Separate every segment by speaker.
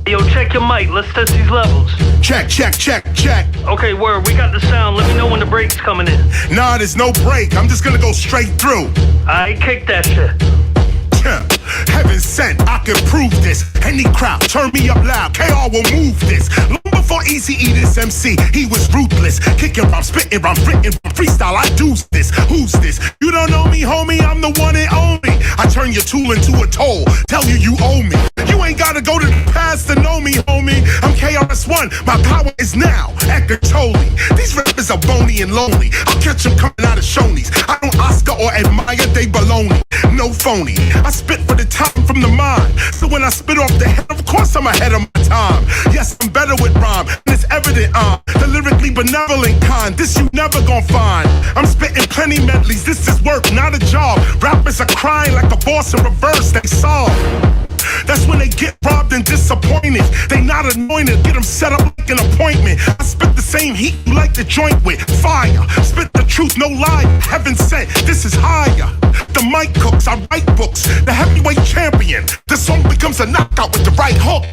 Speaker 1: Yo, check your mic. Let's test these levels.
Speaker 2: Check, check, check, check.
Speaker 1: Okay, word. We got the sound. Let me know when the break's coming in.
Speaker 2: Nah, there's no break. I'm just gonna go straight through.
Speaker 1: Alright, kick that shit.
Speaker 2: Heaven sent, I can prove this. Any crowd, turn me up loud. KR will move this. Long before Eazy-E, this MC, he was ruthless. Kicking rhymes, spitting rhymes, written freestyle. I do this. Who's this? You don't know me, homie. I'm the one and only. I turn your tool into a toll. Tell you you owe me. You ain't gotta go to the past to know me, homie. I'm KRS-ONE. My power is now. Ecotoli. These rappers are bony and lonely. I'll catch them coming out of Shoney's. I don't Oscar or admire, they baloney. No phony. I spit for the top from the mind. So when I spit off the head, of course I'm ahead of my time. Yes, I'm better with rhyme, and it's evident I'm the lyrically benevolent kind. This you never gon' find. I'm spitting plenty medleys. This is work, not a job. Rappers are crying like a boss in reverse. They solve. That's when they get robbed and disappointed. They not anointed, get them set up like an appointment. I spit the same heat you like to joint with. Fire, spit the truth, no lie. Heaven sent, this is higher. The mic cooks, I write books. The heavyweight champion. The song becomes a knockout with the right hook.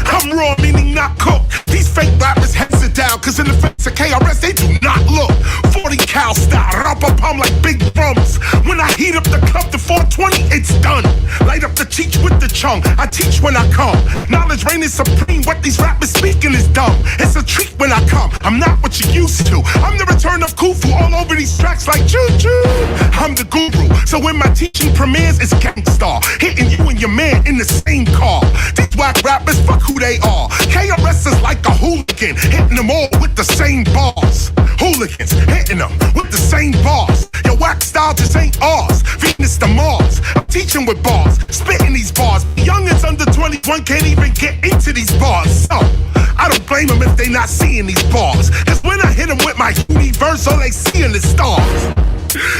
Speaker 2: I'm raw, meaning not cooked. These fake rappers heads it down, cause in the face of KRS, they do not look. 40 cal style, rap-a-pum like big drums. When I heat up the club to 420, it's done. Light up the teach with the chung. I teach when I come. Knowledge reigns supreme. What these rappers speaking is dumb. It's a treat when I come. I'm not what you used to. I'm the return of Khufu all over these tracks like choo-choo. I'm the guru. So when my teaching premieres, it's gangstar. Hitting you and your man in the same car. These whack rappers, fuck who they are. KRS is like a hooligan. Hitting them all with the same bars. Hooligans hitting them with the same bars. Your whack style just ain't ours. Venus to Mars. I'm teaching with bars. Spitting these bars. Youngins under 21 can't even get into these bars. So, I don't blame them if they not seeing these bars. Cause when I hit them with my universe, all they seeing is stars.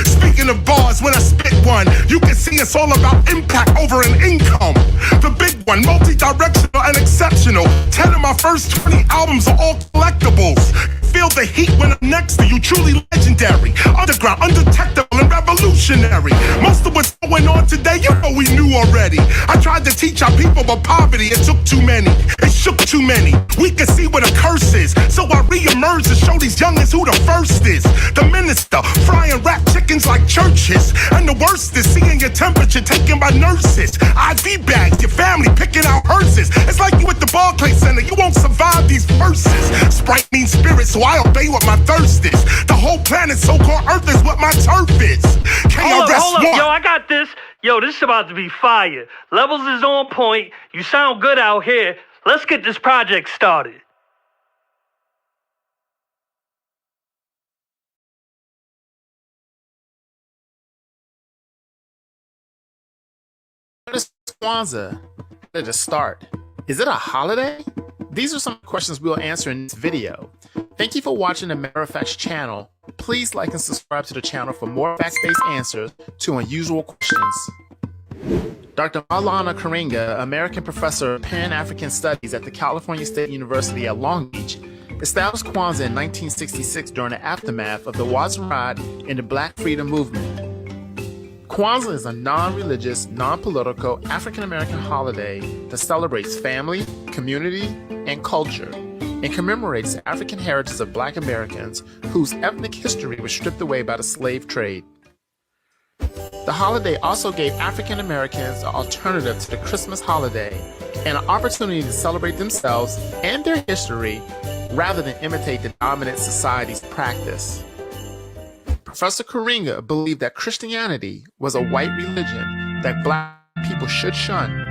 Speaker 2: Speaking of bars, when I spit one, you can see it's all about impact over an income. The big one, multi-directional and exceptional. 10 of my first 20 albums are all collectibles. Feel the heat when I'm next to you, truly legendary. Underground, undetectable, and revolutionary. Most of what's going on today, you know we knew already. I tried to teach our people about poverty, it took too many. It shook too many. We can see what a curse is. So I re-emerge to show these youngins who the first is. The minister, frying rap chickens like churches. And the worst is seeing your temperature taken by nurses. IV bags, your family picking out hearses. It's like you at the Barclays Center, you won't survive these verses. Sprite means spirit, so I obey what my thirst is. The whole planet, so-called Earth, is what my turf is.
Speaker 1: Hold up. Yo, I got this. Yo, this is about to be fire. Levels is on point. You sound good out here. Let's get this project started.
Speaker 3: What is Kwanzaa? Where did it start? Is it a holiday? These are some questions we'll answer in this video. Thank you for watching the Matter of Facts channel. Please like and subscribe to the channel for more facts-based answers to unusual questions. Dr. Maulana Karinga, American Professor of Pan-African Studies at the California State University at Long Beach, established Kwanzaa in 1966 during the aftermath of the Wazirad and the Black Freedom Movement. Kwanzaa is a non-religious, non-political African-American holiday that celebrates family, community, and culture, and commemorates the African heritage of Black Americans whose ethnic history was stripped away by the slave trade. The holiday also gave African Americans an alternative to the Christmas holiday and an opportunity to celebrate themselves and their history rather than imitate the dominant society's practice. Professor Karinga believed that Christianity was a white religion that Black people should shun.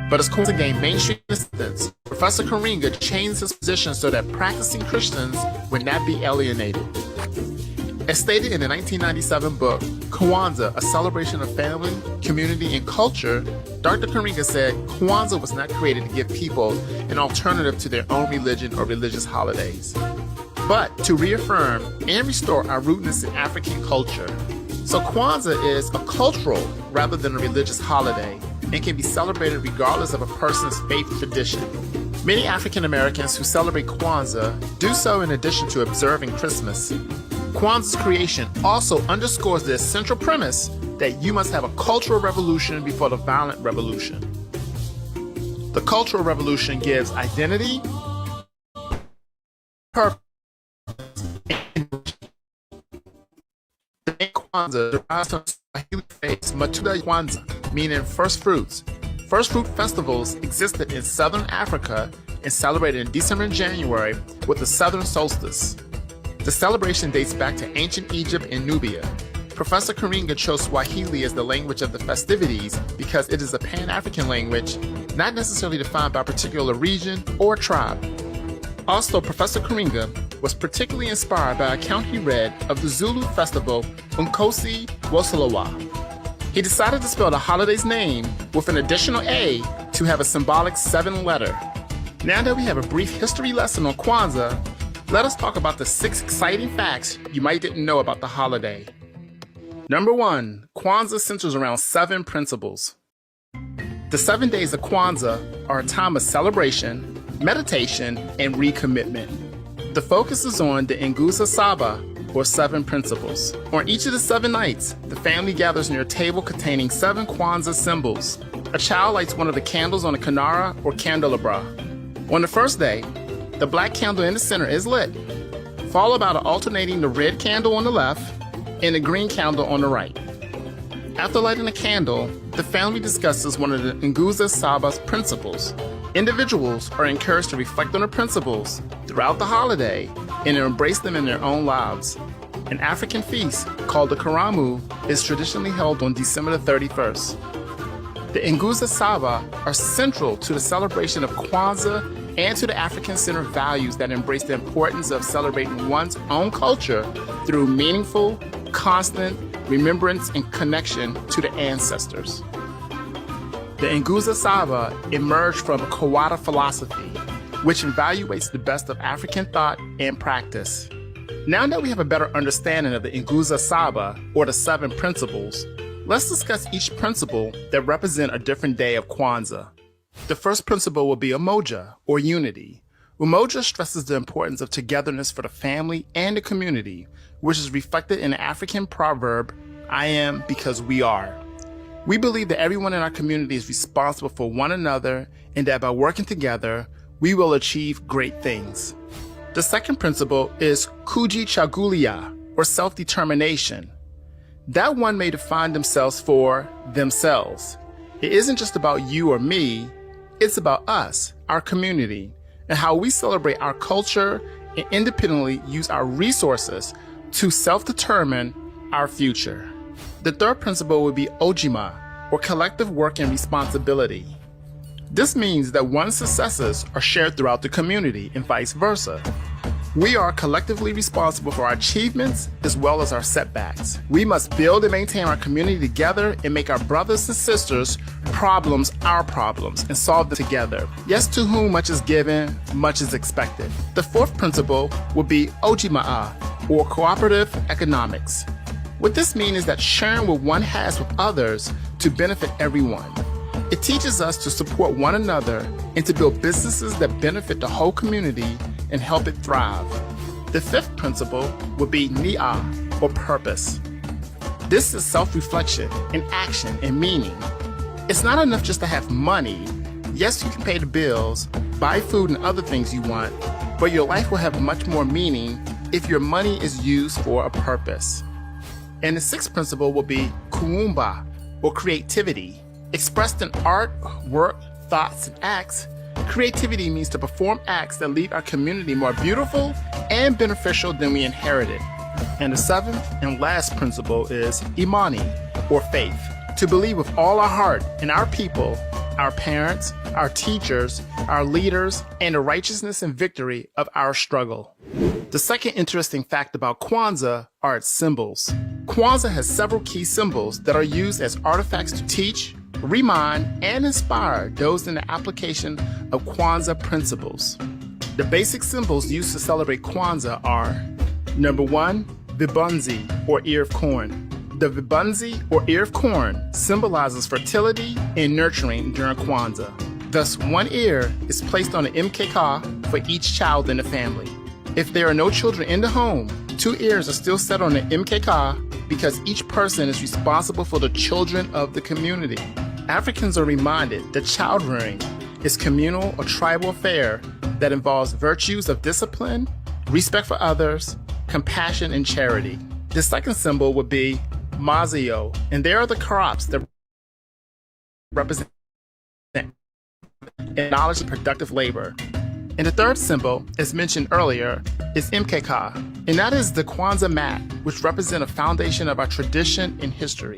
Speaker 3: But as Kwanzaa gained mainstream acceptance, Professor Karinga changed his position so that practicing Christians would not be alienated. As stated in the 1997 book, Kwanzaa, A Celebration of Family, Community, and Culture, Dr. Karinga said Kwanzaa was not created to give people an alternative to their own religion or religious holidays, but to reaffirm and restore our rootedness in African culture. So Kwanzaa is a cultural rather than a religious holiday and can be celebrated regardless of a person's faith tradition. Many African Americans who celebrate Kwanzaa do so in addition to observing Christmas. Kwanzaa's creation also underscores the essential premise that you must have a cultural revolution before the violent revolution. The Cultural Revolution gives identity, purpose, and the name Kwanzaa derives from the Swahili phrase Matunda Kwanzaa, meaning first fruits. First fruit festivals existed in southern Africa and celebrated in December and January with the southern solstice. The celebration dates back to ancient Egypt and Nubia. Professor Karinga chose Swahili as the language of the festivities because it is a Pan-African language, not necessarily defined by a particular region or tribe. Also, Professor Karinga was particularly inspired by an account he read of the Zulu festival Unkosi Wosalawa. He decided to spell the holiday's name with an additional A to have a symbolic 7-letter. Now that we have a brief history lesson on Kwanzaa, let us talk about the 6 exciting facts you might didn't know about the holiday. Number 1, Kwanzaa centers around 7 principles. The 7 days of Kwanzaa are a time of celebration, meditation, and recommitment. The focus is on the Nguzo Saba, or 7 principles. On each of the 7 nights, the family gathers near a table containing 7 Kwanzaa symbols. A child lights one of the candles on a kinara or candelabra. On the first day, the black candle in the center is lit, followed by alternating the red candle on the left and the green candle on the right. After lighting the candle, the family discusses one of the Nguzo Saba's principles. Individuals are encouraged to reflect on the principles throughout the holiday and embrace them in their own lives. An African feast called the Karamu is traditionally held on December the 31st. The Nguzo Saba are central to the celebration of Kwanzaa and to the African-centered values that embrace the importance of celebrating one's own culture through meaningful, constant remembrance and connection to the ancestors. The Nguzo Saba emerged from Kawada philosophy, which evaluates the best of African thought and practice. Now that we have a better understanding of the Nguzo Saba, or the 7 principles, let's discuss each principle that represent a different day of Kwanzaa. The first principle will be Umoja, or unity. Umoja stresses the importance of togetherness for the family and the community, which is reflected in the African proverb, I am because we are. We believe that everyone in our community is responsible for one another and that by working together, we will achieve great things. The second principle is Kujichagulia, or self-determination. That one may define themselves for themselves. It isn't just about you or me, it's about us, our community, and how we celebrate our culture and independently use our resources to self-determine our future. The third principle would be Ojima, or collective work and responsibility. This means that one's successes are shared throughout the community and vice versa. We are collectively responsible for our achievements as well as our setbacks. We must build and maintain our community together and make our brothers and sisters' problems our problems and solve them together. Yes, to whom much is given, much is expected. The fourth principle would be Ojima'a, or cooperative economics. What this means is that sharing what one has with others to benefit everyone. It teaches us to support one another and to build businesses that benefit the whole community and help it thrive. The fifth principle would be Ni'a, or purpose. This is self-reflection and action and meaning. It's not enough just to have money. Yes, you can pay the bills, buy food and other things you want, but your life will have much more meaning if your money is used for a purpose. And the sixth principle will be Kuumba, or creativity. Expressed in art, work, thoughts, and acts, creativity means to perform acts that leave our community more beautiful and beneficial than we inherited. And the seventh and last principle is Imani, or faith. To believe with all our heart in our people, our parents, our teachers, our leaders, and the righteousness and victory of our struggle. The second interesting fact about Kwanzaa are its symbols. Kwanzaa has several key symbols that are used as artifacts to teach, remind, and inspire those in the application of Kwanzaa principles. The basic symbols used to celebrate Kwanzaa are: number 1, Vibunzi, or ear of corn. The Vibunzi, or ear of corn, symbolizes fertility and nurturing during Kwanzaa. Thus, one ear is placed on an mkeka for each child in the family. If there are no children in the home, 2 ears are still set on the mkeka because each person is responsible for the children of the community. Africans are reminded that child rearing is communal or tribal affair that involves virtues of discipline, respect for others, compassion, and charity. The second symbol would be Mazio, and they are the crops that represent knowledge and productive labor. And the third symbol, as mentioned earlier, is Mkeka, and that is the Kwanzaa mat, which represent a foundation of our tradition and history.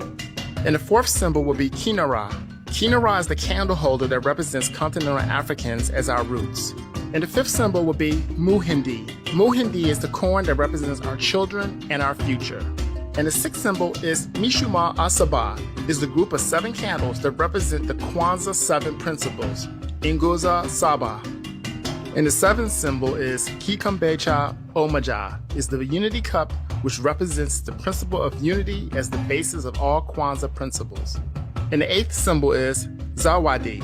Speaker 3: And the fourth symbol will be Kinara. Kinara is the candle holder that represents continental Africans as our roots. And the fifth symbol will be Muhindi. Muhindi is the corn that represents our children and our future. And the sixth symbol is Mishuma Asaba, is the group of 7 candles that represent the Kwanzaa 7 principles, Inguza Saba. And the seventh symbol is Kikambecha Omaja, is the unity cup, which represents the principle of unity as the basis of all Kwanzaa principles. And the eighth symbol is Zawadi,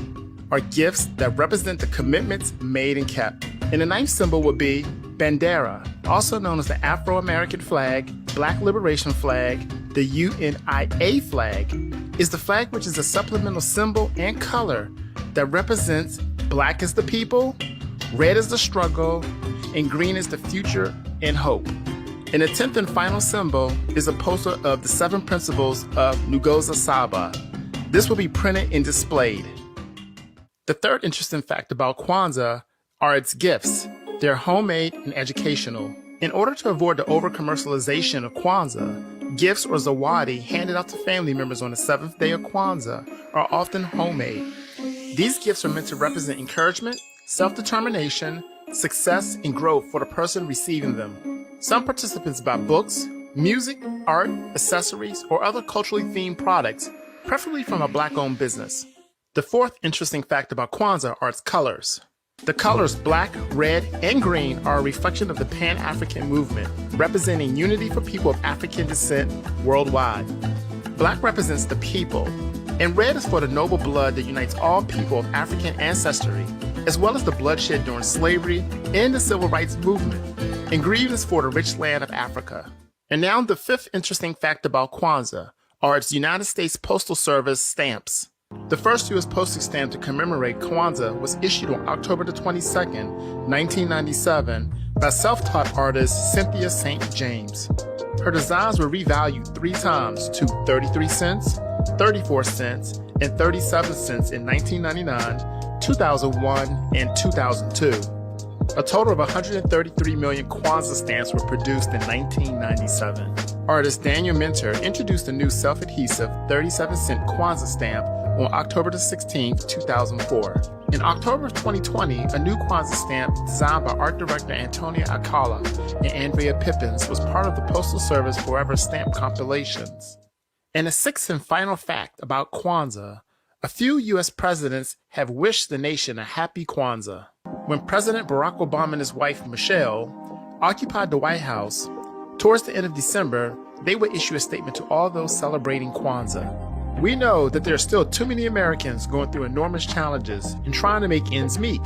Speaker 3: are gifts that represent the commitments made and kept. And the ninth symbol would be Bandera, also known as the Afro-American flag, Black Liberation flag, the UNIA flag, is the flag which is a supplemental symbol and color that represents black as the people, red is the struggle, and green is the future and hope. And the 10th and final symbol is a poster of the 7 principles of Nguzo Saba. This will be printed and displayed. The third interesting fact about Kwanzaa are its gifts. They're homemade and educational. In order to avoid the over-commercialization of Kwanzaa, gifts or zawadi handed out to family members on the 7th day of Kwanzaa are often homemade. These gifts are meant to represent encouragement, self-determination, success, and growth for the person receiving them. Some participants buy books, music, art, accessories, or other culturally themed products, preferably from a Black-owned business. The fourth interesting fact about Kwanzaa are its colors. The colors black, red, and green are a reflection of the Pan-African movement, representing unity for people of African descent worldwide. Black represents the people, and red is for the noble blood that unites all people of African ancestry, as well as the bloodshed during slavery and the civil rights movement. And green is for the rich land of Africa. And now the fifth interesting fact about Kwanzaa are its United States Postal Service stamps. The first U.S. postage stamp to commemorate Kwanzaa was issued on October the 22nd, 1997 by self-taught artist Cynthia St. James. Her designs were revalued 3 times to 33 cents, 34 cents, and 37 cents in 1999, 2001, and 2002. A total of 133 million Kwanzaa stamps were produced in 1997. Artist Daniel Minter introduced a new self-adhesive 37-cent Kwanzaa stamp on October 16, 2004. In October of 2020, a new Kwanzaa stamp designed by art director Antonia Akala and Andrea Pippins was part of the Postal Service Forever stamp compilations. And the sixth and final fact about Kwanzaa, a few U.S. presidents have wished the nation a happy Kwanzaa. When President Barack Obama and his wife, Michelle, occupied the White House, towards the end of December, they would issue a statement to all those celebrating Kwanzaa. We know that there are still too many Americans going through enormous challenges and trying to make ends meet.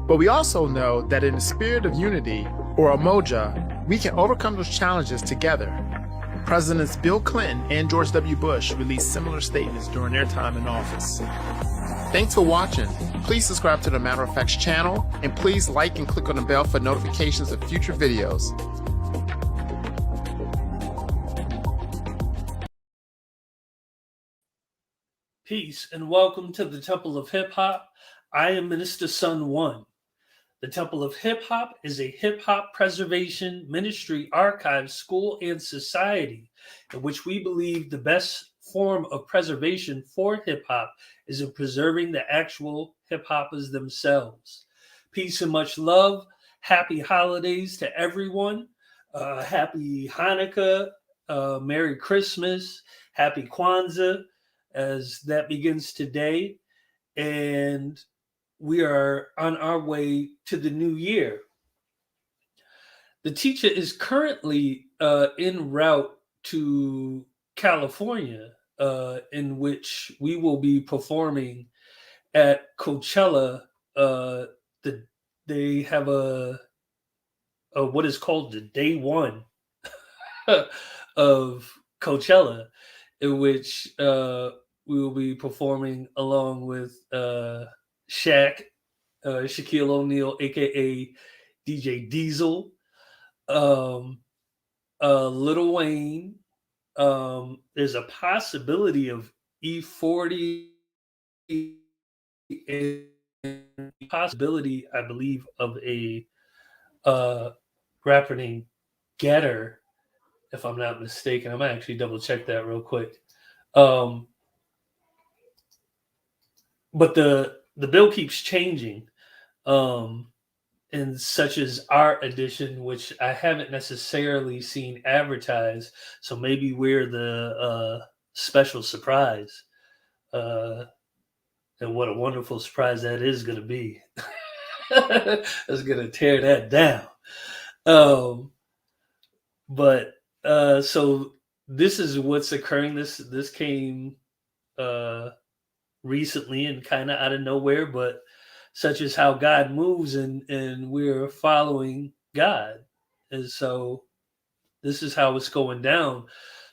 Speaker 3: But we also know that in the spirit of unity, or umoja, we can overcome those challenges together. Presidents Bill Clinton and George W. Bush released similar statements during their time in office. Thanks for watching. Please subscribe to the Matter of Facts channel, and please like and click on the bell for notifications of future videos.
Speaker 1: Peace and welcome to the Temple of Hip Hop. I am Minister Sun One. The Temple of Hip Hop is a hip hop preservation ministry, archive, school, and society in which we believe the best form of preservation for hip hop is in preserving the actual hip hoppers themselves. Peace and much love. Happy holidays to everyone. Happy Hanukkah. Merry Christmas. Happy Kwanzaa, as that begins today. And we are on our way to the new year. The TEACHA is currently en route to California, in which we will be performing at Coachella. They have a what is called the day one of Coachella, in which we will be performing along with Shaq Shaquille O'Neal, aka DJ Diesel, um, Lil Wayne. There's a possibility of E40 and possibility, I believe, of a uh, rapper named Getter, if I'm not mistaken. I might actually double check that real quick. Um, but the bill keeps changing, and such as our edition, which I haven't necessarily seen advertised. So maybe we're the special surprise. Uh, and what a wonderful surprise that is going to be. That's going to tear that down. Um, but so this is what's occurring. This came uh, recently and kind of out of nowhere, but such as how God moves, and we're following God, and so this is how it's going down.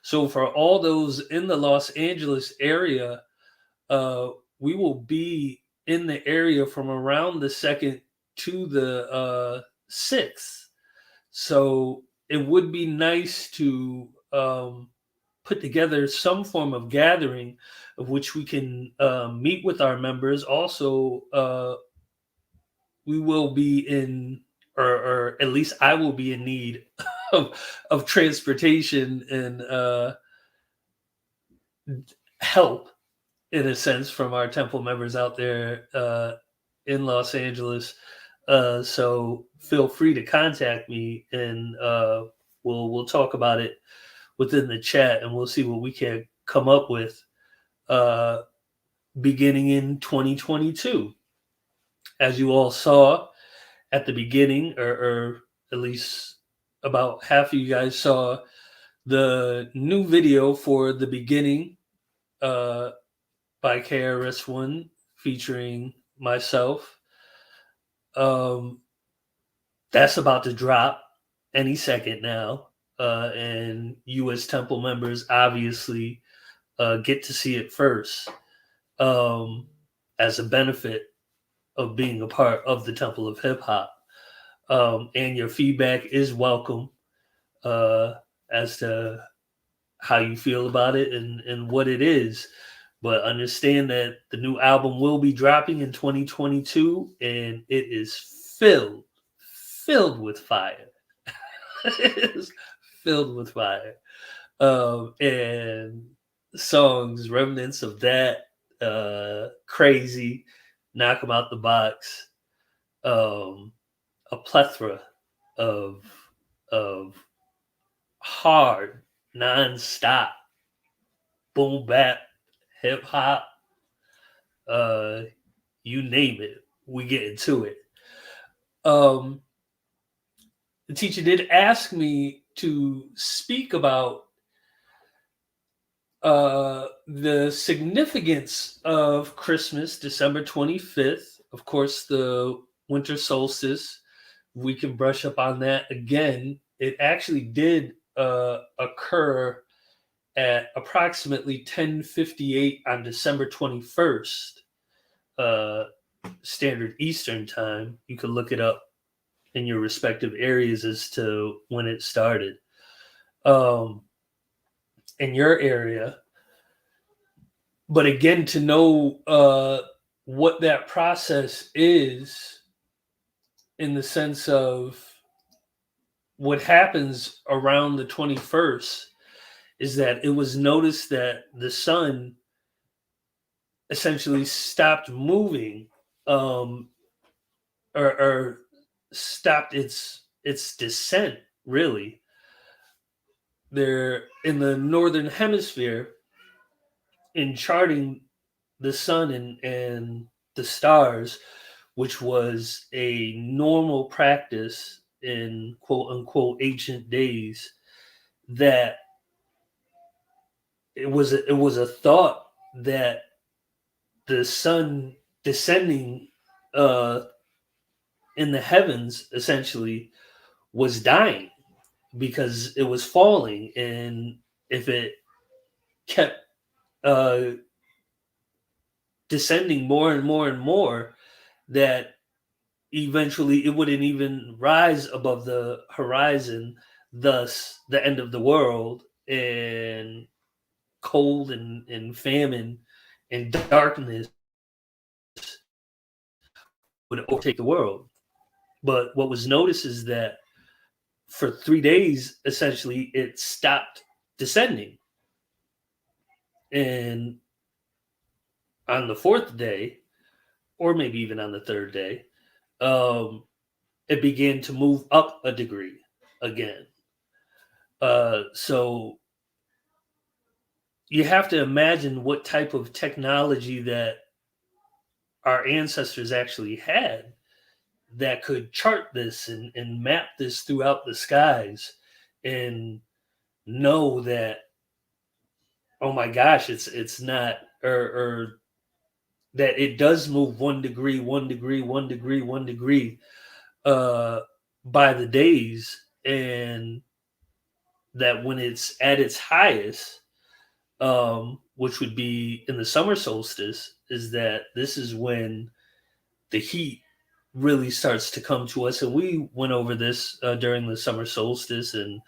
Speaker 1: So for all those in the Los Angeles area, uh, we will be in the area from around the 2nd to the 6th. So it would be nice to put together some form of gathering of which we can meet with our members. Also, we will be in, or at least I will be in need of transportation and help, in a sense, from our temple members out there in Los Angeles. So feel free to contact me, and we'll talk about it within the chat, and we'll see what we can come up with beginning in 2022. As you all saw at the beginning, or at least about half of you guys saw the new video for the beginning by KRS-ONE featuring myself. That's about to drop any second now. And U.S. Temple members obviously get to see it first as a benefit of being a part of the Temple of Hip Hop. And your feedback is welcome as to how you feel about it and what it is. But understand that the new album will be dropping in 2022, and it is filled with fire. It is filled with fire. And songs, remnants of that, Crazy, Knock 'em Out the Box, a plethora of hard, non-stop, boom bap, hip hop, you name it, we get into it. The teacher did ask me to speak about the significance of Christmas, December 25th. Of course, the winter solstice. We can brush up on that again. It actually did occur at approximately 10:58 on December 21st, Standard Eastern Time. You can look it up in your respective areas as to when it started. In your area. But again, to know what that process is, in the sense of what happens around the 21st, is that it was noticed that the sun essentially stopped moving, or stopped its descent, really. They're in the northern hemisphere, in charting the sun and the stars, which was a normal practice in quote unquote ancient days, that it was a thought that the sun descending in the heavens essentially was dying because it was falling, and if it kept descending more and more and more, that eventually it wouldn't even rise above the horizon, thus the end of the world, and cold and famine and darkness would overtake the world. But what was noticed is that for 3 days, essentially, it stopped descending. And on the fourth day, or maybe even on the third day, it began to move up a degree again. So you have to imagine what type of technology that our ancestors actually had that could chart this and map this throughout the skies and know that, oh my gosh, it's not, or that it does move 1 degree, 1 degree, 1 degree, 1 degree by the days, and that when it's at its highest, which would be in the summer solstice, is that this is when the heat really starts to come to us. And we went over this during the summer solstice, and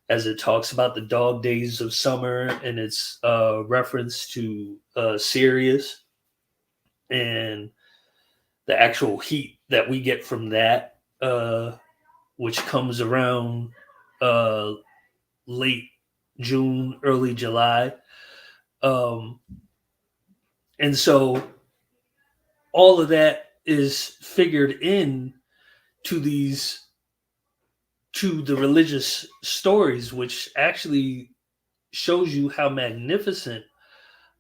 Speaker 1: as it talks about the dog days of summer and its reference to Sirius and the actual heat that we get from that, which comes around late June, early July. And so all of that is figured in to the religious stories, which actually shows you how magnificent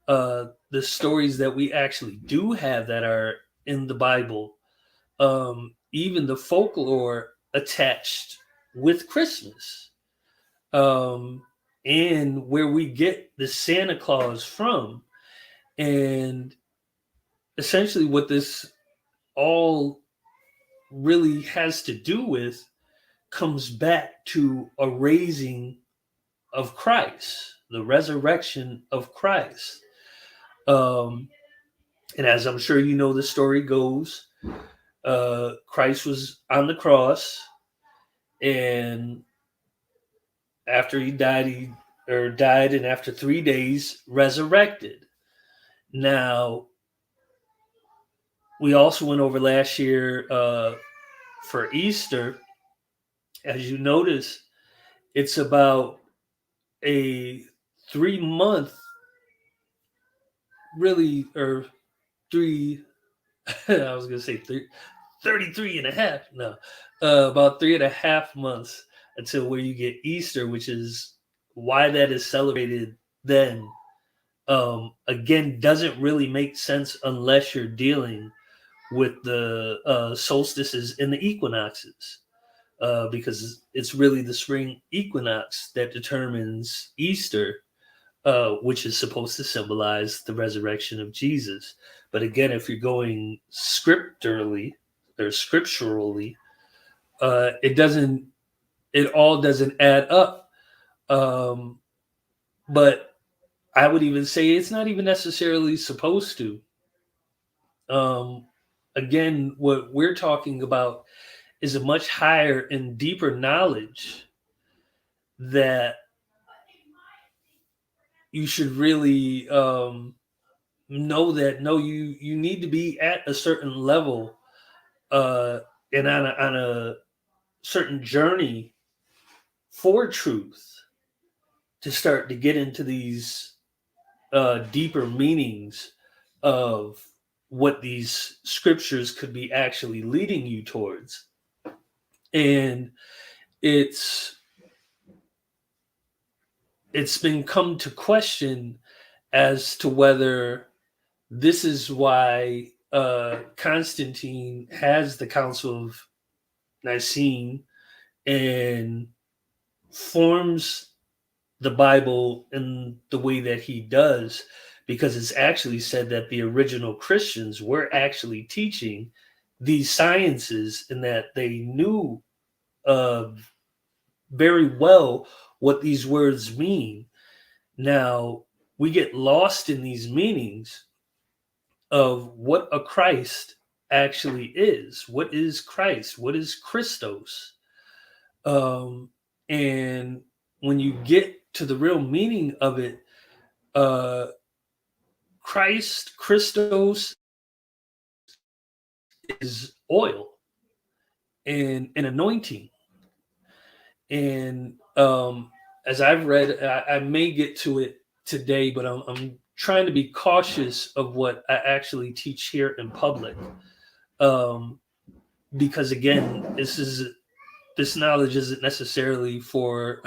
Speaker 1: the stories that we actually do have that are in the Bible, even the folklore attached with Christmas, and where we get the Santa Claus from. And essentially what this all really has to do with comes back to a raising of Christ, the resurrection of Christ. And as I'm sure you know, the story goes, Christ was on the cross, and after he died, and after 3 days resurrected. Now, we also went over last year for Easter. As you notice, it's about a 3 month, really, or three, I was going to say 33 and a half. No, about 3.5 months until where you get Easter, which is why that is celebrated then. Again, doesn't really make sense unless you're dealing with the solstices and the equinoxes, because it's really the spring equinox that determines Easter, which is supposed to symbolize the resurrection of Jesus. But again, if you're going scripturally, it all doesn't add up. But I would even say it's not even necessarily supposed to. Again, what we're talking about is a much higher and deeper knowledge that you should really know that you need to be at a certain level and on a certain journey for truth to start to get into these deeper meanings of what these scriptures could be actually leading you towards. And it's been come to question as to whether this is why Constantine has the Council of Nicene and forms the Bible in the way that he does, because it's actually said that the original Christians were actually teaching these sciences and that they knew very well what these words mean. Now, we get lost in these meanings of what a Christ actually is. What is Christ? What is Christos? And when you get to the real meaning of it, Christos is oil and an anointing. And as I've read, I may get to it today, but I'm trying to be cautious of what I actually teach here in public. Because again, this knowledge isn't necessarily for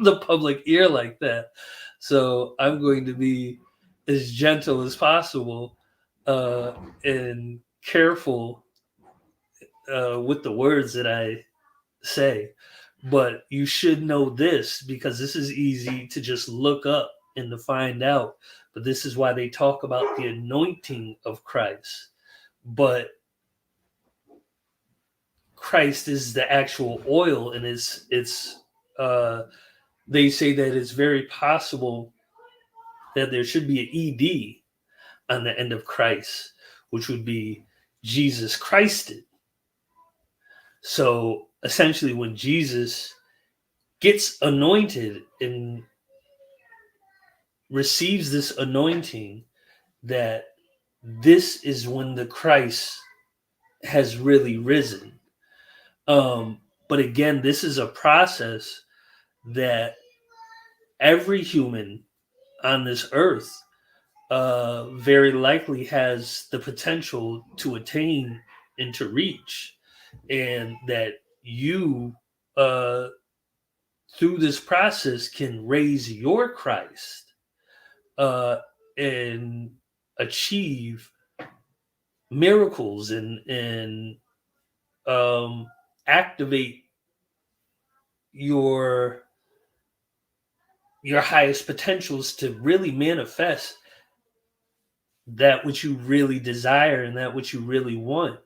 Speaker 1: the public ear like that. So I'm going to be as gentle as possible and careful with the words that I say. But you should know this, because this is easy to just look up and to find out. But this is why they talk about the anointing of Christ. But Christ is the actual oil, and they say that it's very possible that there should be an ED on the end of Christ, which would be Jesus Christed. So essentially, when Jesus gets anointed and receives this anointing, that this is when the Christ has really risen. But again, this is a process that every human on this earth very likely has the potential to attain and to reach, and that you through this process can raise your Christ and achieve miracles and activate your highest potentials to really manifest that which you really desire and that which you really want.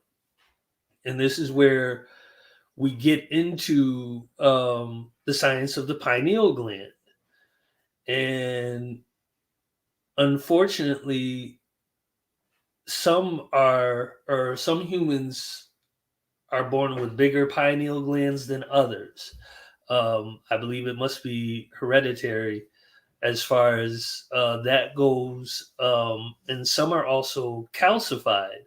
Speaker 1: And this is where we get into the science of the pineal gland. And unfortunately, some humans are born with bigger pineal glands than others. I believe it must be hereditary as far as that goes. And some are also calcified,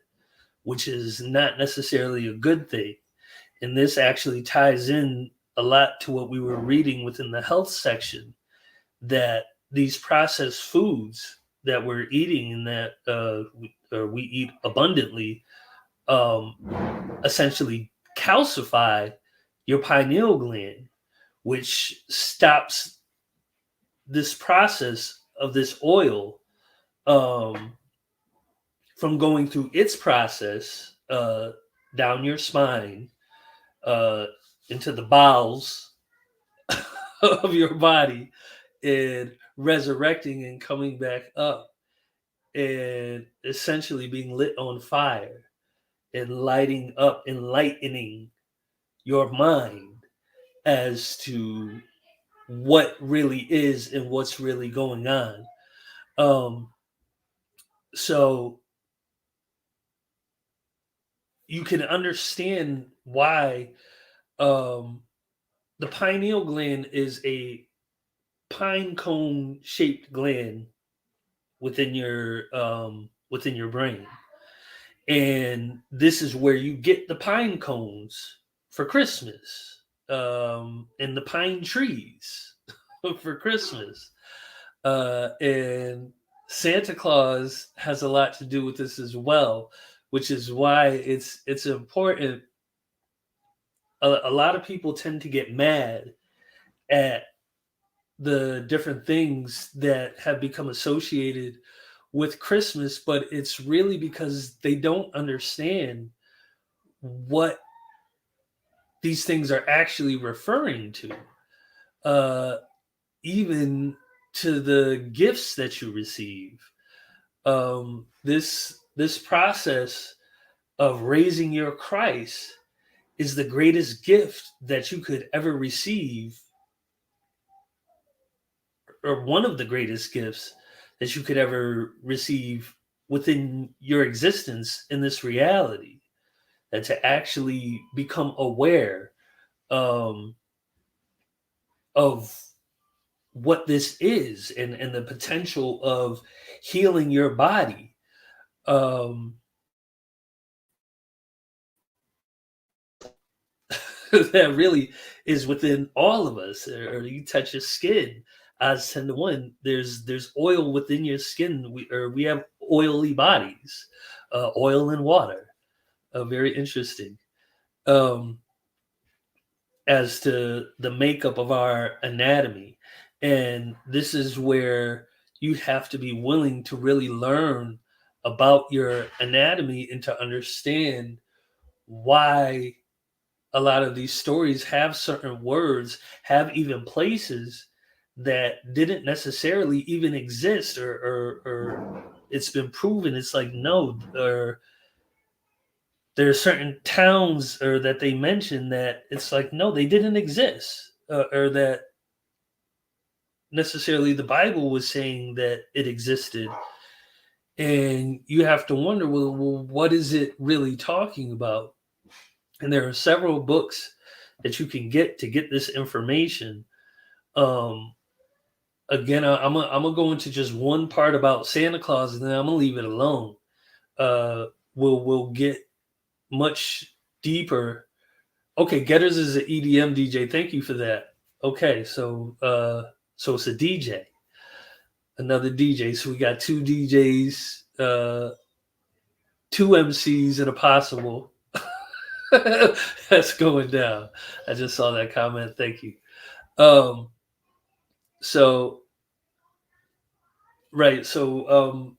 Speaker 1: which is not necessarily a good thing. And this actually ties in a lot to what we were reading within the health section, that these processed foods that we're eating and that we eat abundantly essentially calcify your pineal gland, which stops this process of this oil from going through its process down your spine into the bowels of your body and resurrecting and coming back up and essentially being lit on fire and lighting up, enlightening your mind as to what really is and what's really going on. So you can understand why the pineal gland is a pine cone shaped gland within your brain, and this is where you get the pine cones for Christmas, and the pine trees for Christmas, and Santa Claus has a lot to do with this as well, which is why it's important. A lot of people tend to get mad at the different things that have become associated with Christmas, but it's really because they don't understand what these things are actually referring to. Even to the gifts that you receive. This process of raising your Christ is the greatest gift that you could ever receive, or one of the greatest gifts that you could ever receive within your existence in this reality. that to actually become aware of what this is and the potential of healing your body. That really is within all of us. Or you touch your skin, odds 10 to 1, there's oil within your skin. We have oily bodies, oil and water. Very interesting. As to the makeup of our anatomy. And this is where you have to be willing to really learn about your anatomy and to understand why a lot of these stories have certain words, have even places that didn't necessarily even exist, or it's been proven. It's like, no, or there are certain towns or that they mention that it's like, no, they didn't exist, or that necessarily the Bible was saying that it existed. And you have to wonder, well, what is it really talking about? And there are several books that you can get to get this information. Again, I'm gonna go into just one part about Santa Claus, and then I'm gonna leave it alone. We'll get much deeper. Okay, Getters is an EDM DJ. Thank you for that. Okay, so it's a DJ, another DJ. So we got two DJs, two MCs, and a possible. That's going down. I just saw that comment. Thank you. So right. So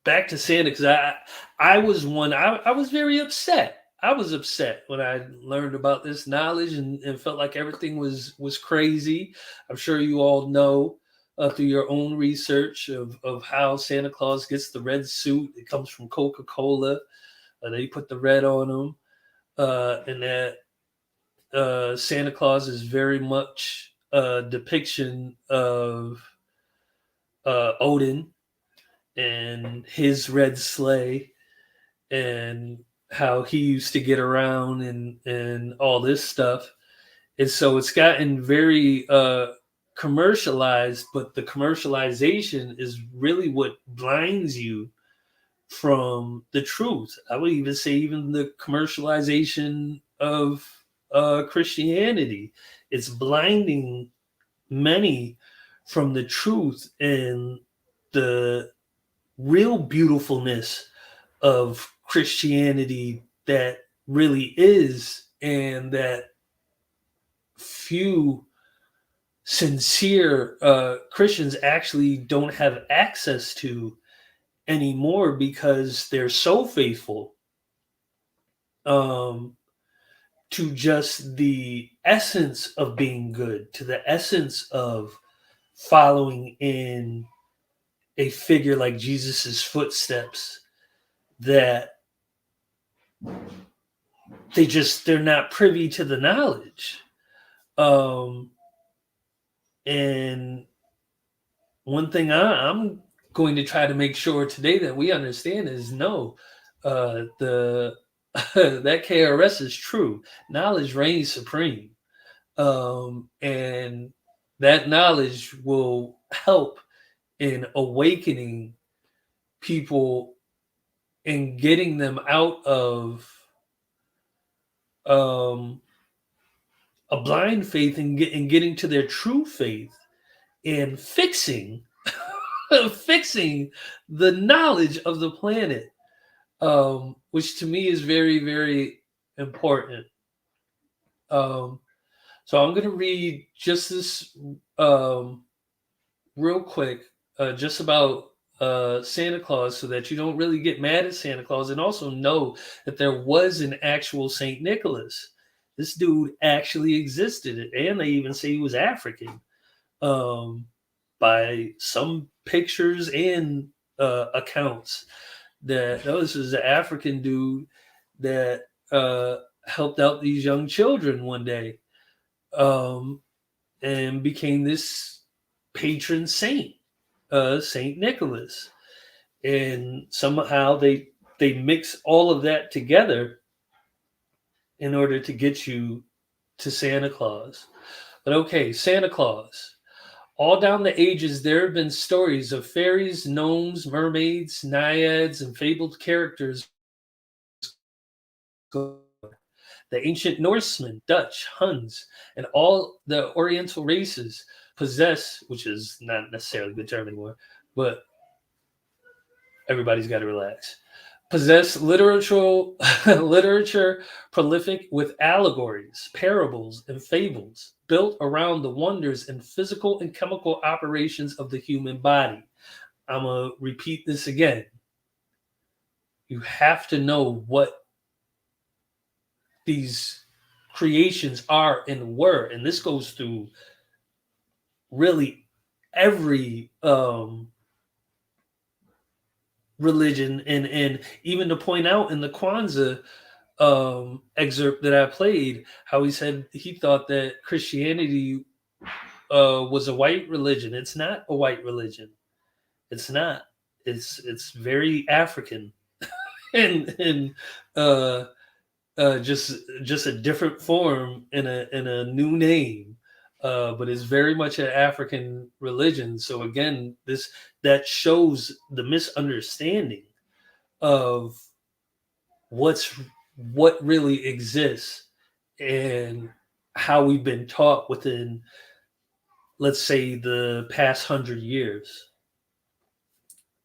Speaker 1: back to Santa, because I was one. I was very upset. I was upset when I learned about this knowledge and felt like everything was crazy. I'm sure you all know through your own research of how Santa Claus gets the red suit. It comes from Coca-Cola. They put the red on him, and that Santa Claus is very much a depiction of Odin and his red sleigh, and how he used to get around and all this stuff. And so it's gotten very commercialized, but the commercialization is really what blinds you from the truth. I would even say even the commercialization of Christianity, it's blinding many from the truth and the real beautifulness of Christianity that really is, and that few sincere Christians actually don't have access to anymore, because they're so faithful to just the essence of being good, to the essence of following in a figure like Jesus's footsteps, that they're not privy to the knowledge. And one thing I'm going to try to make sure today that we understand is no, that KRS is true. Knowledge reigns supreme. And that knowledge will help in awakening people and getting them out of a blind faith and getting to their true faith, and fixing the knowledge of the planet, which to me is very, very important. So I'm going to read just this real quick, just about Santa Claus, so that you don't really get mad at Santa Claus, and also know that there was an actual Saint Nicholas. This dude actually existed, and they even say he was African, by some pictures and accounts, that this is an African dude that helped out these young children one day, and became this patron saint, Saint Nicholas. And somehow they they mix all of that together in order to get you to Santa Claus. But okay, Santa Claus. All down the ages, there have been stories of fairies, gnomes, mermaids, naiads, and fabled characters. The ancient Norsemen, Dutch, Huns, and all the Oriental races possess, which is not necessarily the term anymore, but everybody's got to relax, possess literature prolific with allegories, parables, and fables built around the wonders and physical and chemical operations of the human body. I'm going to repeat this again. You have to know what these creations are and were, and this goes through really every religion, and even to point out in the Kwanzaa excerpt that I played, how he said he thought that Christianity was a white religion. It's not a white religion. It's not. It's very African, and just a different form in a new name. But it's very much an African religion. So again, that shows the misunderstanding of what really exists and how we've been taught within, let's say, the past 100 years.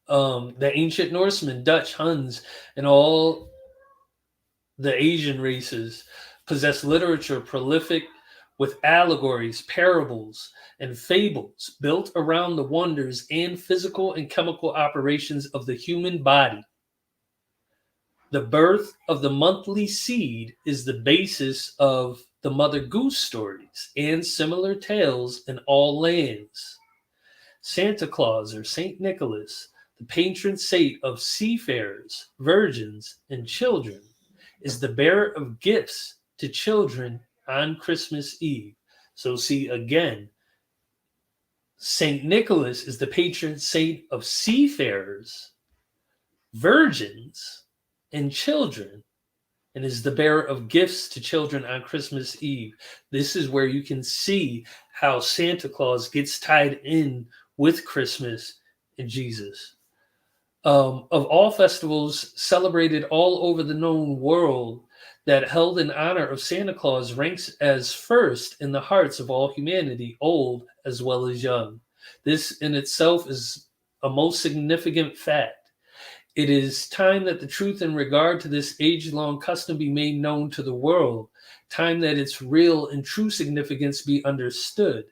Speaker 1: The ancient Norsemen, Dutch, Huns, and all the Asian races possess literature prolific with allegories, parables, and fables built around the wonders and physical and chemical operations of the human body. The birth of the monthly seed is the basis of the Mother Goose stories and similar tales in all lands. Santa Claus, or Saint Nicholas, the patron saint of seafarers, virgins, and children, is the bearer of gifts to children on Christmas Eve. So see, again, Saint Nicholas is the patron saint of seafarers, virgins, and children, and is the bearer of gifts to children on Christmas Eve. This is where you can see how Santa Claus gets tied in with Christmas and Jesus. Of all festivals celebrated all over the known world, that held in honor of Santa Claus ranks as first in the hearts of all humanity, old as well as young. This in itself is a most significant fact. It is time that the truth in regard to this age-long custom be made known to the world, time that its real and true significance be understood.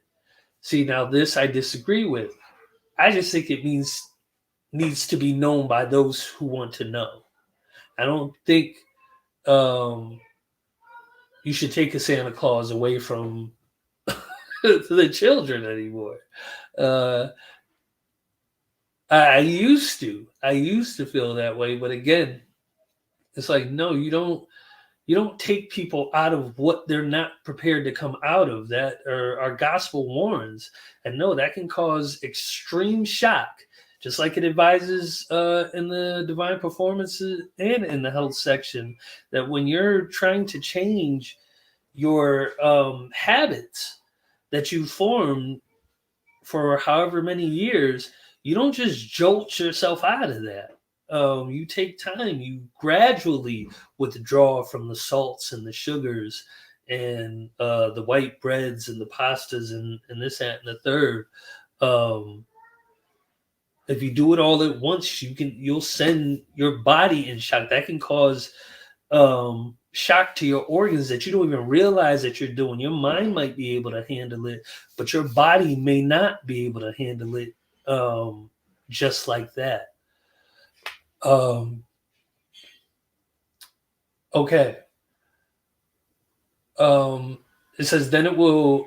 Speaker 1: See, now this I disagree with. I just think it needs to be known by those who want to know. I don't think you should take a Santa Claus away from the children anymore. I used to feel that way, but again, it's like, no, you don't take people out of what they're not prepared to come out of. That our gospel warns, and no, that can cause extreme shock. Just like it advises in the divine performances and in the health section, that when you're trying to change your habits that you formed for however many years, you don't just jolt yourself out of that. You take time. You gradually withdraw from the salts and the sugars and the white breads and the pastas and this, that, and the third. If you do it all at once, you'll send your body in shock. That can cause shock to your organs that you don't even realize that you're doing. Your mind might be able to handle it, but your body may not be able to handle it just like that. Okay. It says, then it will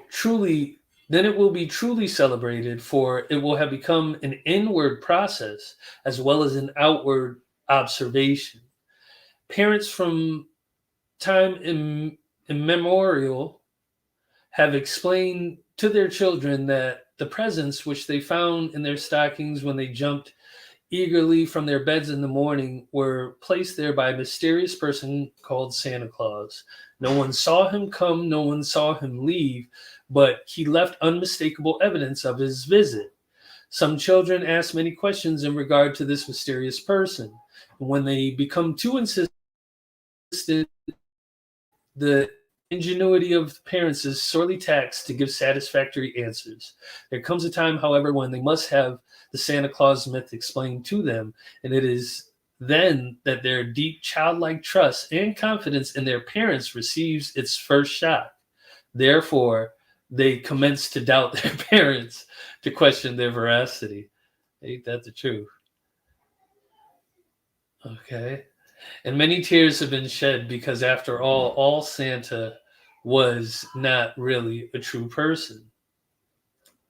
Speaker 1: be truly celebrated, for it will have become an inward process as well as an outward observation. Parents from time immemorial have explained to their children that the presents which they found in their stockings when they jumped eagerly from their beds in the morning were placed there by a mysterious person called Santa Claus. No one saw him come, no one saw him leave, but he left unmistakable evidence of his visit. Some children ask many questions in regard to this mysterious person. When they become too insistent, the ingenuity of parents is sorely taxed to give satisfactory answers. There comes a time, however, when they must have the Santa Claus myth explained to them, and it is then that their deep childlike trust and confidence in their parents receives its first shock. Therefore, they commence to doubt their parents, to question their veracity. Ain't that the truth? Okay. And many tears have been shed because, after all Santa was not really a true person.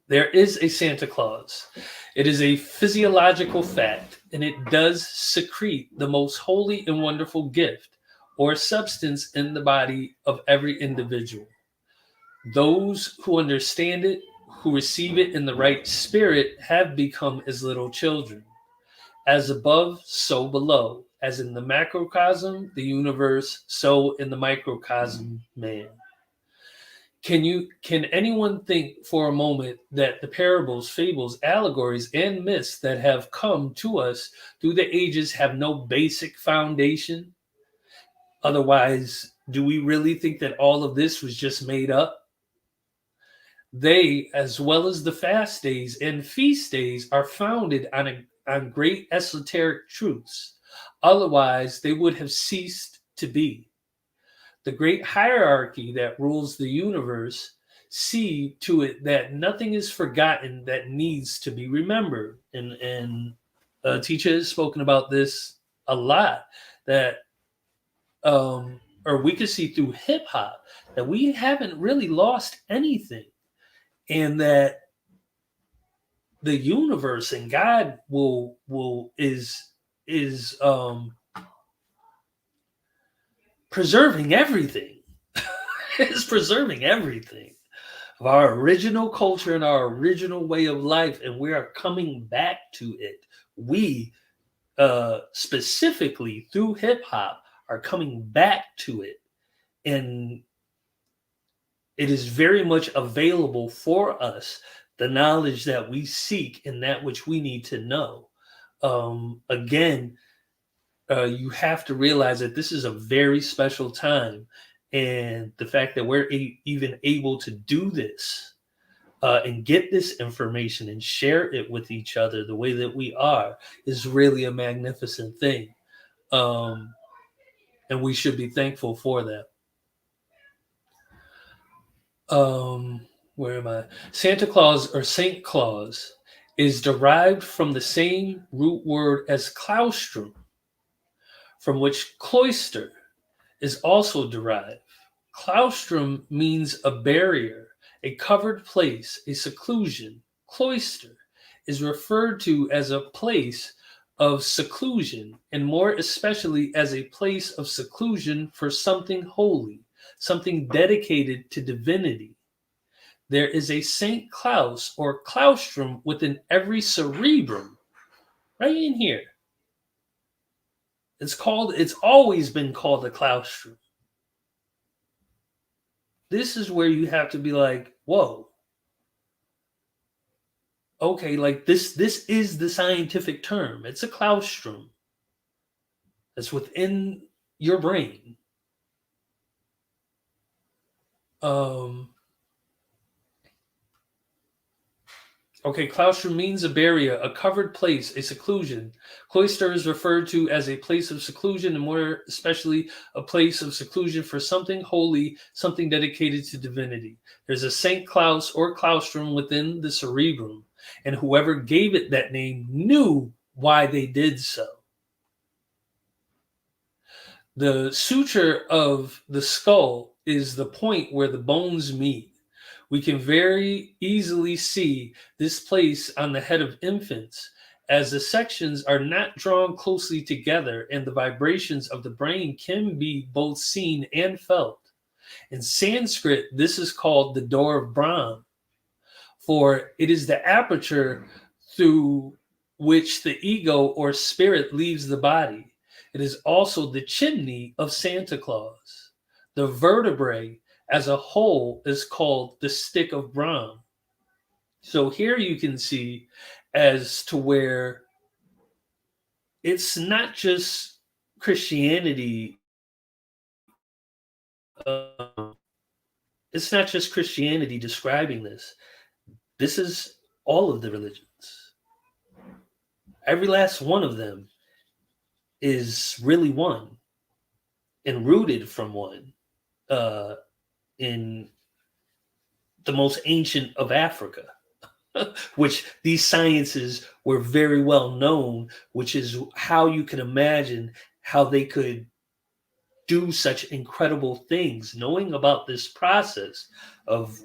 Speaker 1: There is a Santa Claus. It is a physiological fact, and it does secrete the most holy and wonderful gift or substance in the body of every individual. Those who understand it, who receive it in the right spirit, have become as little children. As above, so below. As in the macrocosm, the universe, so in the microcosm, man. Can anyone think for a moment that the parables, fables, allegories, and myths that have come to us through the ages have no basic foundation? Otherwise, do we really think that all of this was just made up? They, as well as the fast days and feast days, are founded on great esoteric truths. Otherwise, they would have ceased to be. The great hierarchy that rules the universe see to it that nothing is forgotten that needs to be remembered. And TEACHA has spoken about this a lot, that or we could see through hip hop that we haven't really lost anything, and that the universe and God is preserving everything. Is preserving everything of our original culture and our original way of life, and we are coming back to it. We specifically through hip hop are coming back to it, and it is very much available for us, the knowledge that we seek and that which we need to know. Again, you have to realize that this is a very special time, and the fact that we're even able to do this and get this information and share it with each other the way that we are is really a magnificent thing, and we should be thankful for that. Where am I? Santa Claus, or Saint Claus, is derived from the same root word as claustrum, from which cloister is also derived. Claustrum means a barrier, a covered place, a seclusion. Cloister is referred to as a place of seclusion, and more especially as a place of seclusion for something holy, something dedicated to divinity. There is a Saint Claus or claustrum within every cerebrum, right in here. It's always been called a claustrum. This is where you have to be like, whoa. Okay, like this is the scientific term. It's a claustrum. It's within your brain. Okay, claustrum means a barrier, a covered place, a seclusion. Cloister is referred to as a place of seclusion, and more especially a place of seclusion for something holy, something dedicated to divinity. There's a Saint Claus or claustrum within the cerebrum, and whoever gave it that name knew why they did so. The suture of the skull is the point where the bones meet. We can very easily see this place on the head of infants, as the sections are not drawn closely together and the vibrations of the brain can be both seen and felt. In Sanskrit, this is called the door of Brahm, for it is the aperture through which the ego or spirit leaves the body. It is also the chimney of Santa Claus. The vertebrae as a whole is called the stick of Brahm. So here you can see as to where it's not just Christianity. Uh, it's not just Christianity describing this. This is all of the religions. Every last one of them is really one and rooted from one in the most ancient of Africa, which these sciences were very well known, which is how you can imagine how they could do such incredible things, knowing about this process of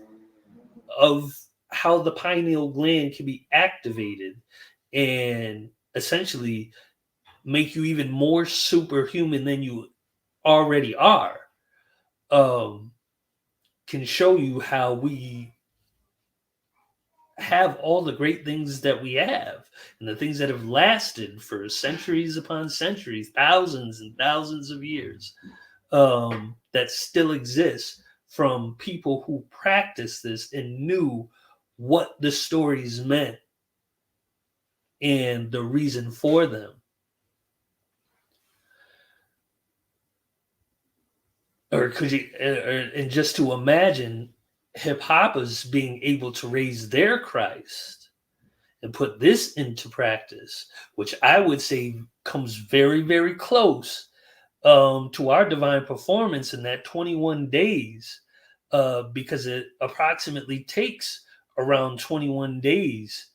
Speaker 1: how the pineal gland can be activated and essentially make you even more superhuman than you already are, can show you how we have all the great things that we have and the things that have lasted for centuries upon centuries, thousands and thousands of years, that still exists from people who practiced this and knew what the stories meant and the reason for them. Or could you, and just to imagine hip hoppers being able to raise their Christ and put this into practice, which I would say comes very, very close to our divine performance in that 21 days, because it approximately takes around 21 days,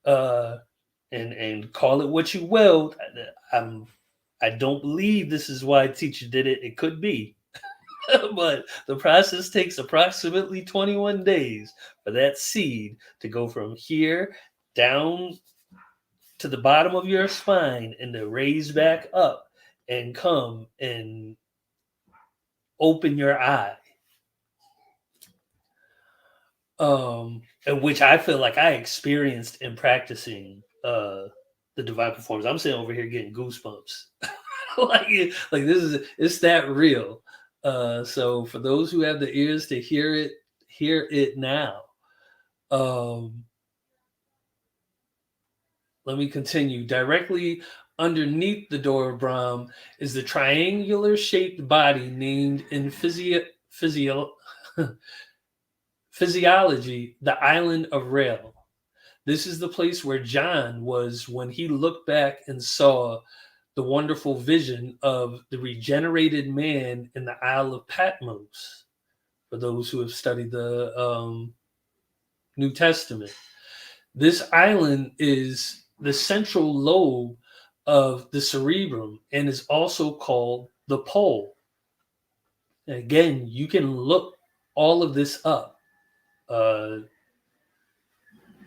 Speaker 1: and call it what you will. I don't believe this is why TEACHA did it. It could be. But the process takes approximately 21 days for that seed to go from here down to the bottom of your spine and to raise back up and come and open your eye. And which I feel like I experienced in practicing the divine performance. I'm sitting over here getting goosebumps. like it's that real. So for those who have the ears to hear it now. Let me continue. Directly underneath the door of Brahm is the triangular shaped body named in physiology the island of Rael. This is the place where John was when he looked back and saw the wonderful vision of the regenerated man in the Isle of Patmos, for those who have studied the New Testament. This island is the central lobe of the cerebrum and is also called the pole. Again, you can look all of this up.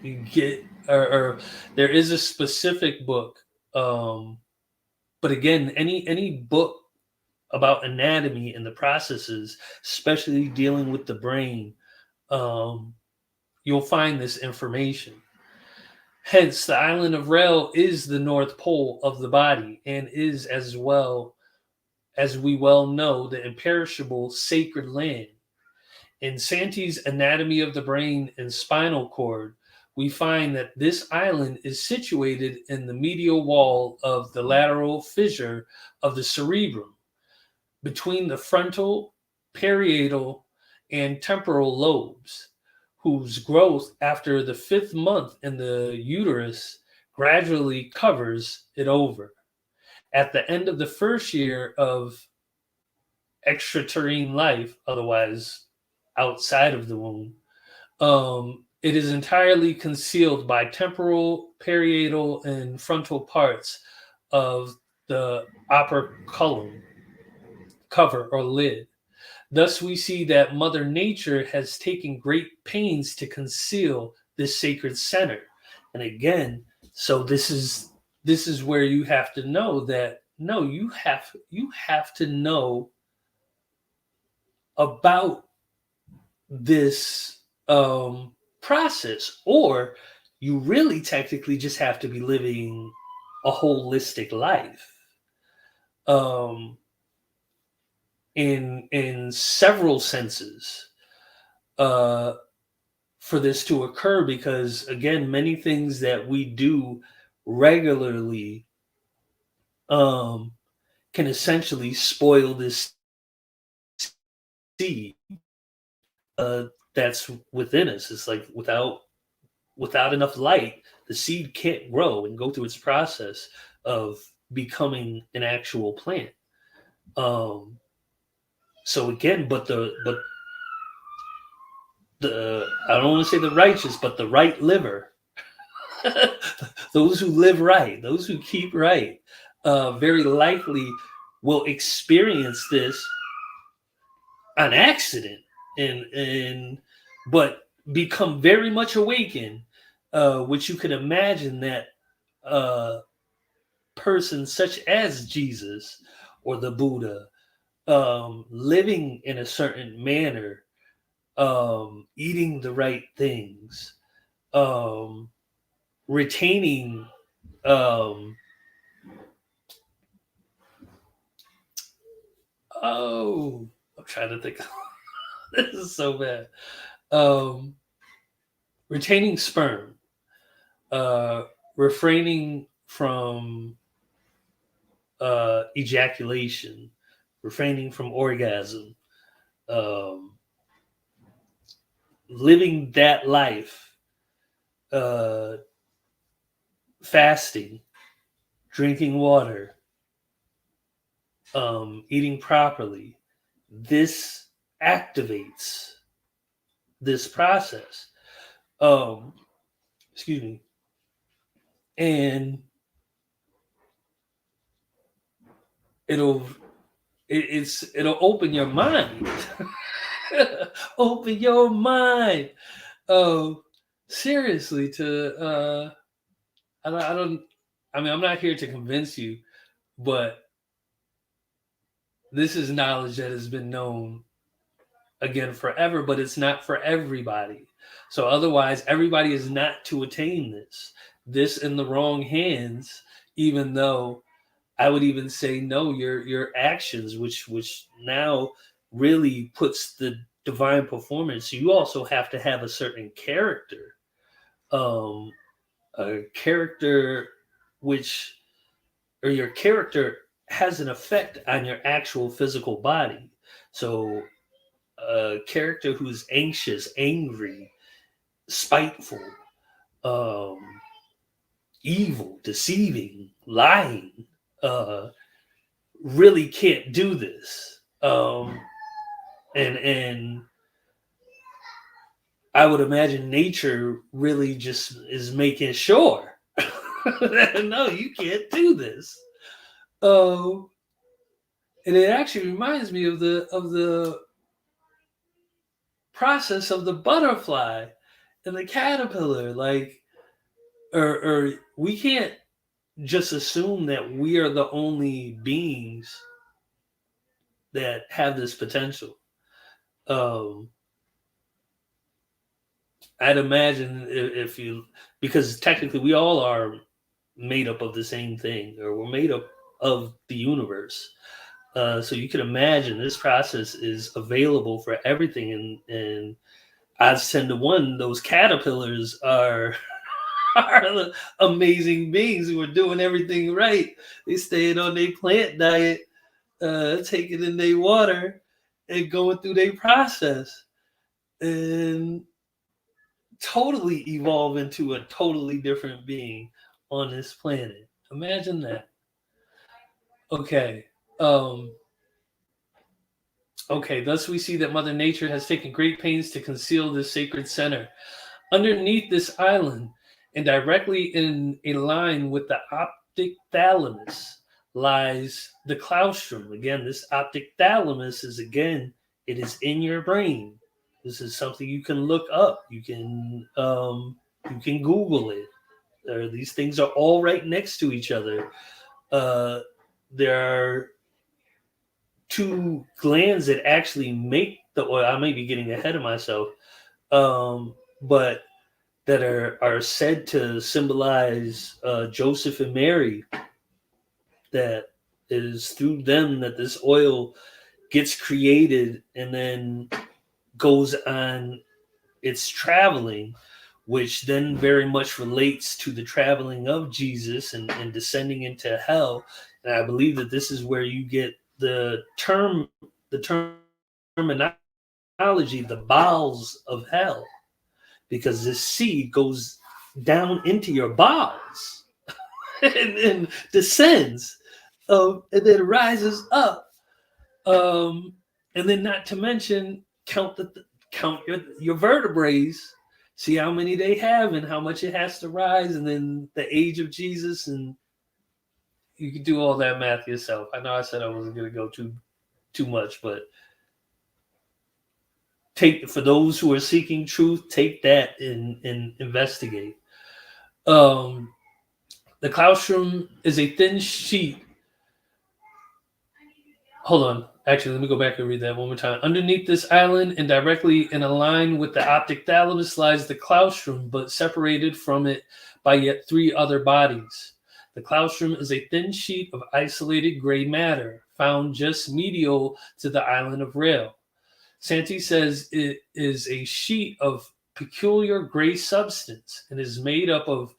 Speaker 1: You get, or there is a specific book, but again, any book about anatomy and the processes, especially dealing with the brain, you'll find this information. Hence, the island of Rael is the North Pole of the body and is, as well as we well know, the imperishable sacred land. In Santi's Anatomy of the Brain and Spinal Cord, we find that this island is situated in the medial wall of the lateral fissure of the cerebrum, between the frontal, parietal, and temporal lobes, whose growth after the 5th month in the uterus gradually covers it over. At the end of the first year of extraterrene life, otherwise outside of the womb, it is entirely concealed by temporal, parietal, and frontal parts of the operculum cover or lid. Thus, we see that Mother Nature has taken great pains to conceal this sacred center. And again, so this is where you have to know that no, you have to know about this process, or you really technically just have to be living a holistic life. In several senses, for this to occur, because again, many things that we do regularly can essentially spoil this seed that's within us. It's like without enough light, the seed can't grow and go through its process of becoming an actual plant. So again, but the I don't want to say the righteous, but the right liver, those who live right, those who keep right, very likely will experience this on accident, and but become very much awakened, which you could imagine that person such as Jesus or the Buddha, living in a certain manner, eating the right things, retaining I'm trying to think. This is so bad. Retaining sperm, refraining from ejaculation, refraining from orgasm, living that life, fasting, drinking water, eating properly. This activates this process. Excuse me. And it'll open your mind. Open your mind. Seriously, to I mean, I'm not here to convince you, but this is knowledge that has been known again forever, but it's not for everybody. So otherwise, everybody is not to attain this in the wrong hands, even though I would even say no, your actions, which now really puts the divine performance. You also have to have a certain character, a character which, or your character has an effect on your actual physical body. So a character who's anxious, angry, spiteful, evil, deceiving, lying, really can't do this. And I would imagine nature really just is making sure that no, you can't do this. And it actually reminds me of the process of the butterfly and the caterpillar. Like, or we can't just assume that we are the only beings that have this potential. I'd imagine if you, because technically we all are made up of the same thing, or we're made up of the universe. So you can imagine this process is available for everything, and odds 10 to 1, those caterpillars are the amazing beings who are doing everything right. They staying on their plant diet, taking in their water, and going through their process, and totally evolve into a totally different being on this planet. Imagine that. Okay. Okay, thus we see that Mother Nature has taken great pains to conceal this sacred center. Underneath this island, and directly in a line with the optic thalamus, lies the claustrum. Again, this optic thalamus is, again, it is in your brain. This is something you can look up. You can Google it. These things are all right next to each other. There are two glands that actually make the oil. I may be getting ahead of myself, but that are said to symbolize Joseph and Mary, that is through them that this oil gets created and then goes on its traveling, which then very much relates to the traveling of Jesus and descending into hell. And I believe that this is where you get the terminology, the bowels of hell, because this seed goes down into your bowels and then descends, and then rises up, and then not to mention count your vertebrae, see how many they have and how much it has to rise, and then the age of Jesus, and you can do all that math yourself. I know I said I wasn't going to go too much, but for those who are seeking truth, take that and investigate. The claustrum is a thin sheet. Hold on. Actually, let me go back and read that one more time. Underneath this island and directly in a line with the optic thalamus lies the claustrum, but separated from it by yet 3 other bodies. The claustrum is a thin sheet of isolated gray matter found just medial to the island of Rail. Santee says it is a sheet of peculiar gray substance and is made up of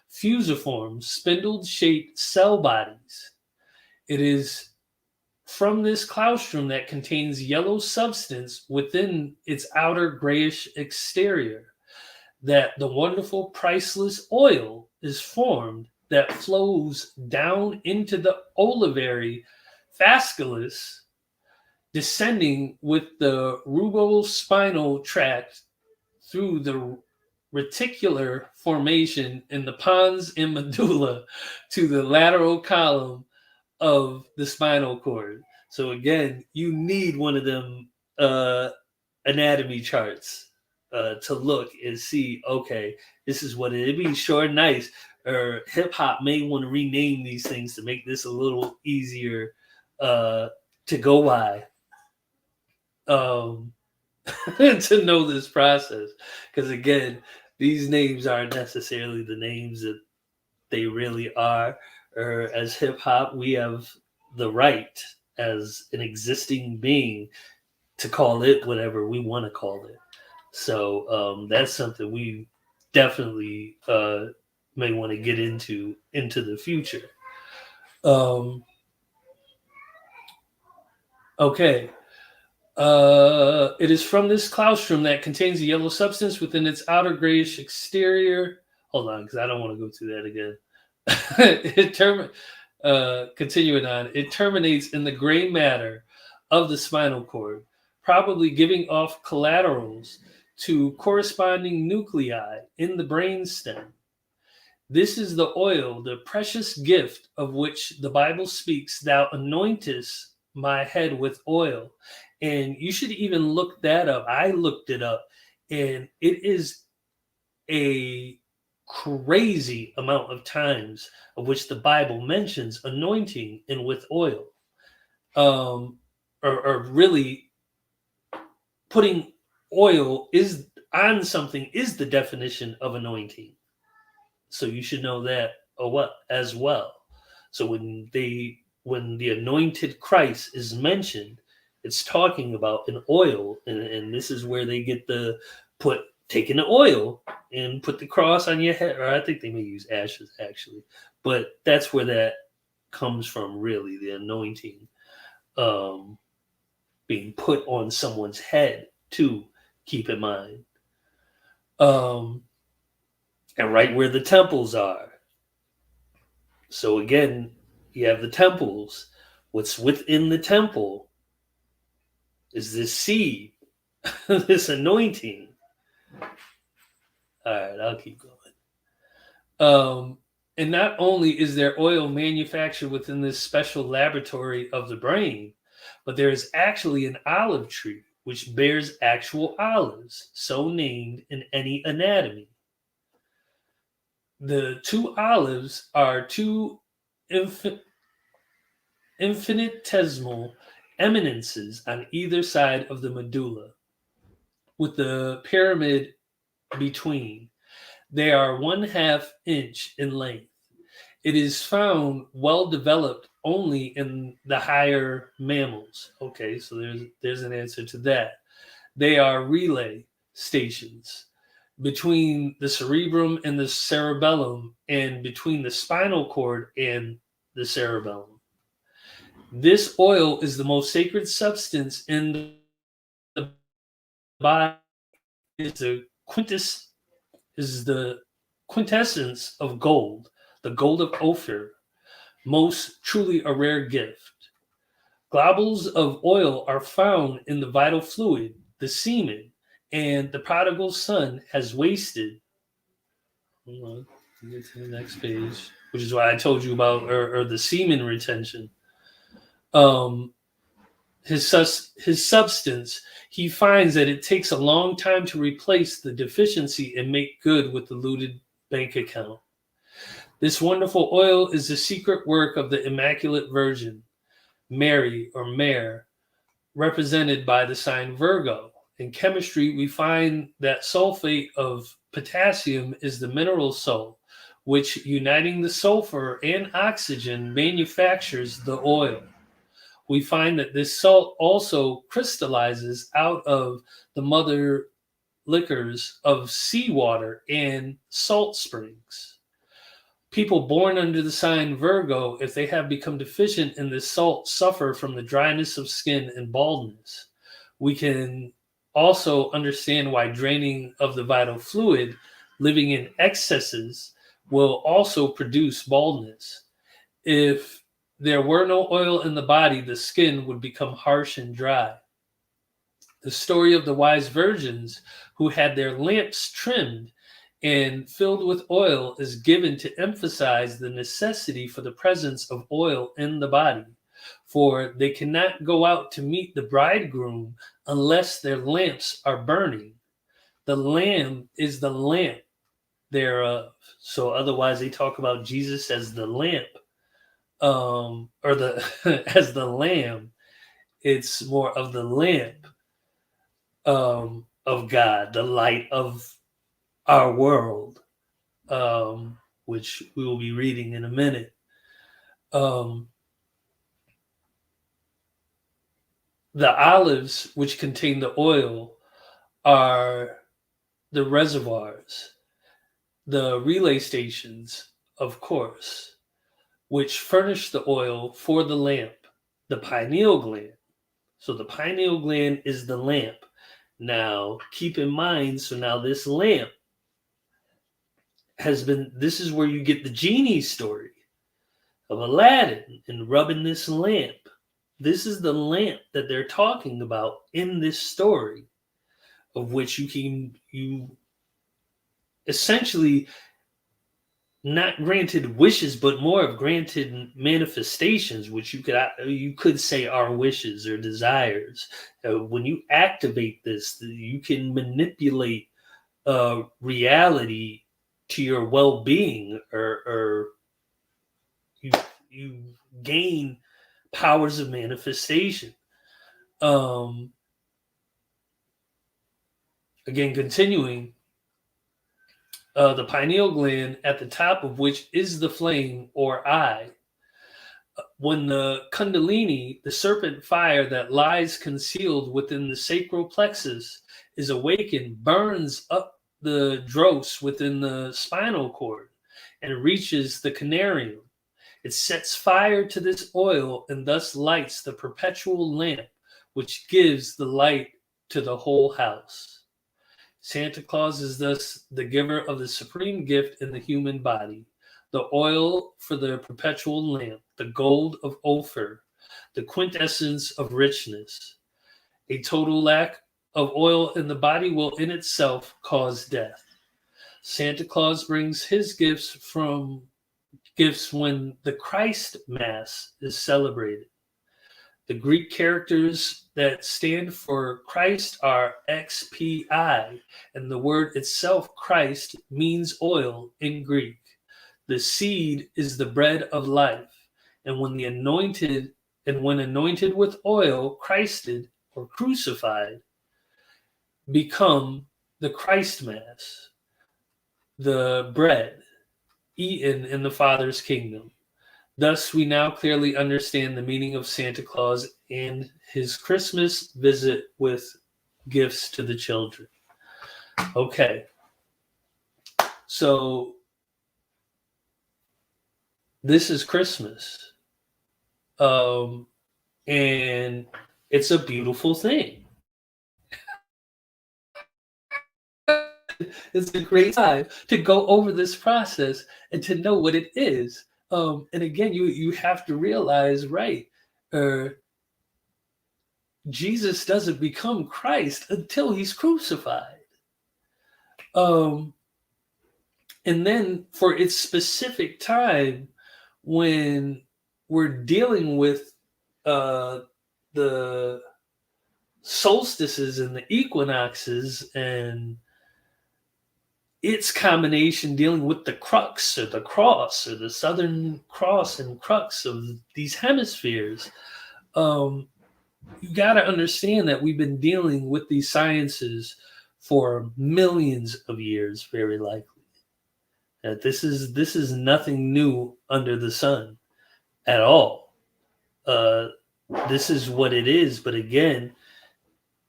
Speaker 1: fusiform, spindle-shaped cell bodies. It is from this claustrum that contains yellow substance within its outer grayish exterior that the wonderful priceless oil is formed, that flows down into the olivary fasciculus, descending with the rugospinal tract through the reticular formation in the pons and medulla to the lateral column of the spinal cord. So again, you need one of them anatomy charts to look and see, okay, this is what it'd be. Sure, nice. Or hip hop may want to rename these things to make this a little easier to go by. To know this process, because again, these names aren't necessarily the names that they really are. Or as hip hop, we have the right as an existing being to call it whatever we want to call it. So that's something we definitely may want to get into the future. Okay. It is from this claustrum that contains a yellow substance within its outer grayish exterior. Hold on, because I don't want to go through that again. Continuing on, it terminates in the gray matter of the spinal cord, probably giving off collaterals to corresponding nuclei in the brain stem. This is the oil, the precious gift of which the Bible speaks, thou anointest my head with oil. And you should even look that up. I looked it up, and it is a crazy amount of times of which the Bible mentions anointing and with oil, or really putting oil is on something is the definition of anointing. So you should know that as well. So when the anointed Christ is mentioned, it's talking about an oil, and this is where they get taking the oil and put the cross on your head, or I think they may use ashes actually, but that's where that comes from, really, the anointing being put on someone's head to keep in mind. And right where the temples are. So again, you have the temples. What's within the temple is this seed, this anointing. All right, I'll keep going. And not only is there oil manufactured within this special laboratory of the brain, but there is actually an olive tree which bears actual olives, so named in any anatomy. The 2 olives are 2 infinitesimal eminences on either side of the medulla, with the pyramid between. They are 1/2 inch in length. It is found well developed only in the higher mammals. Okay, so there's an answer to that. They are relay stations between the cerebrum and the cerebellum, and between the spinal cord and the cerebellum. This oil is the most sacred substance in the body. It's the quintessence of gold, the gold of Ophir, most truly a rare gift. Globules of oil are found in the vital fluid, the semen, and the prodigal son has wasted. Hold on, get to the next page, which is why I told you about or the semen retention. His substance, he finds that it takes a long time to replace the deficiency and make good with the looted bank account. This wonderful oil is the secret work of the Immaculate Virgin, Mary or Mare, represented by the sign Virgo. In chemistry, we find that sulfate of potassium is the mineral salt, which, uniting the sulfur and oxygen, manufactures the oil. We find that this salt also crystallizes out of the mother liquors of seawater and salt springs. People born under the sign Virgo, if they have become deficient in this salt, suffer from the dryness of skin and baldness. We can also understand why draining of the vital fluid, living in excesses, will also produce baldness. If there were no oil in the body, the skin would become harsh and dry. The story of the wise virgins who had their lamps trimmed and filled with oil is given to emphasize the necessity for the presence of oil in the body, for they cannot go out to meet the bridegroom unless their lamps are burning. The Lamb is the lamp thereof. So otherwise they talk about Jesus as the lamp, or the as the lamb. It's more of the lamp of God, the light of our world, which we will be reading in a minute. The olives which contain the oil are the reservoirs, the relay stations, of course, which furnish the oil for the lamp, the pineal gland. So the pineal gland is the lamp. Now, keep in mind, so now this lamp this is where you get the genie story of Aladdin and rubbing this lamp. This is the lamp that they're talking about in this story, of which you essentially not granted wishes, but more of granted manifestations, which you could say are wishes or desires. When you activate this, you can manipulate reality to your well-being, or you gain powers of manifestation. Again, continuing. The pineal gland, at the top of which is the flame or eye. When the kundalini, the serpent fire that lies concealed within the sacral plexus, is awakened, burns up the dross within the spinal cord and reaches the canarium. It sets fire to this oil and thus lights the perpetual lamp, which gives the light to the whole house. Santa Claus is thus the giver of the supreme gift in the human body, the oil for the perpetual lamp, the gold of Ophir, the quintessence of richness. A total lack of oil in the body will in itself cause death. Santa Claus brings his gifts when the Christ Mass is celebrated. The Greek characters that stand for Christ are XPI, and the word itself, Christ, means oil in Greek. The seed is the bread of life, and when anointed with oil, Christed or crucified, become the Christ Mass. the bread eaten in the Father's kingdom. Thus, we now clearly understand the meaning of Santa Claus and his Christmas visit with gifts to the children. Okay. So, this is Christmas. And it's a beautiful thing. It's a great time to go over this process and to know what it is. And again, you have to realize, right? Jesus doesn't become Christ until he's crucified. And then for its specific time, when we're dealing with the solstices and the equinoxes and its combination dealing with the crux or the cross or the southern cross and crux of these hemispheres, you got to understand that we've been dealing with these sciences for millions of years, very likely. That this is nothing new under the sun at all. This is what it is, but again,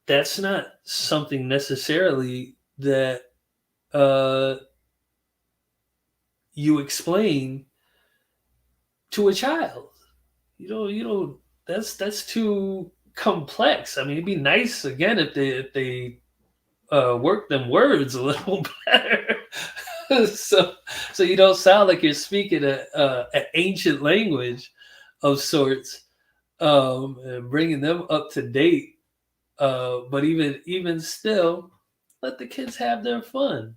Speaker 1: that's not something necessarily that you explain to a child. You know, that's too complex. I mean, it'd be nice again if they work them words a little better. so you don't sound like you're speaking an ancient language of sorts, and bringing them up to date. But even still, let the kids have their fun.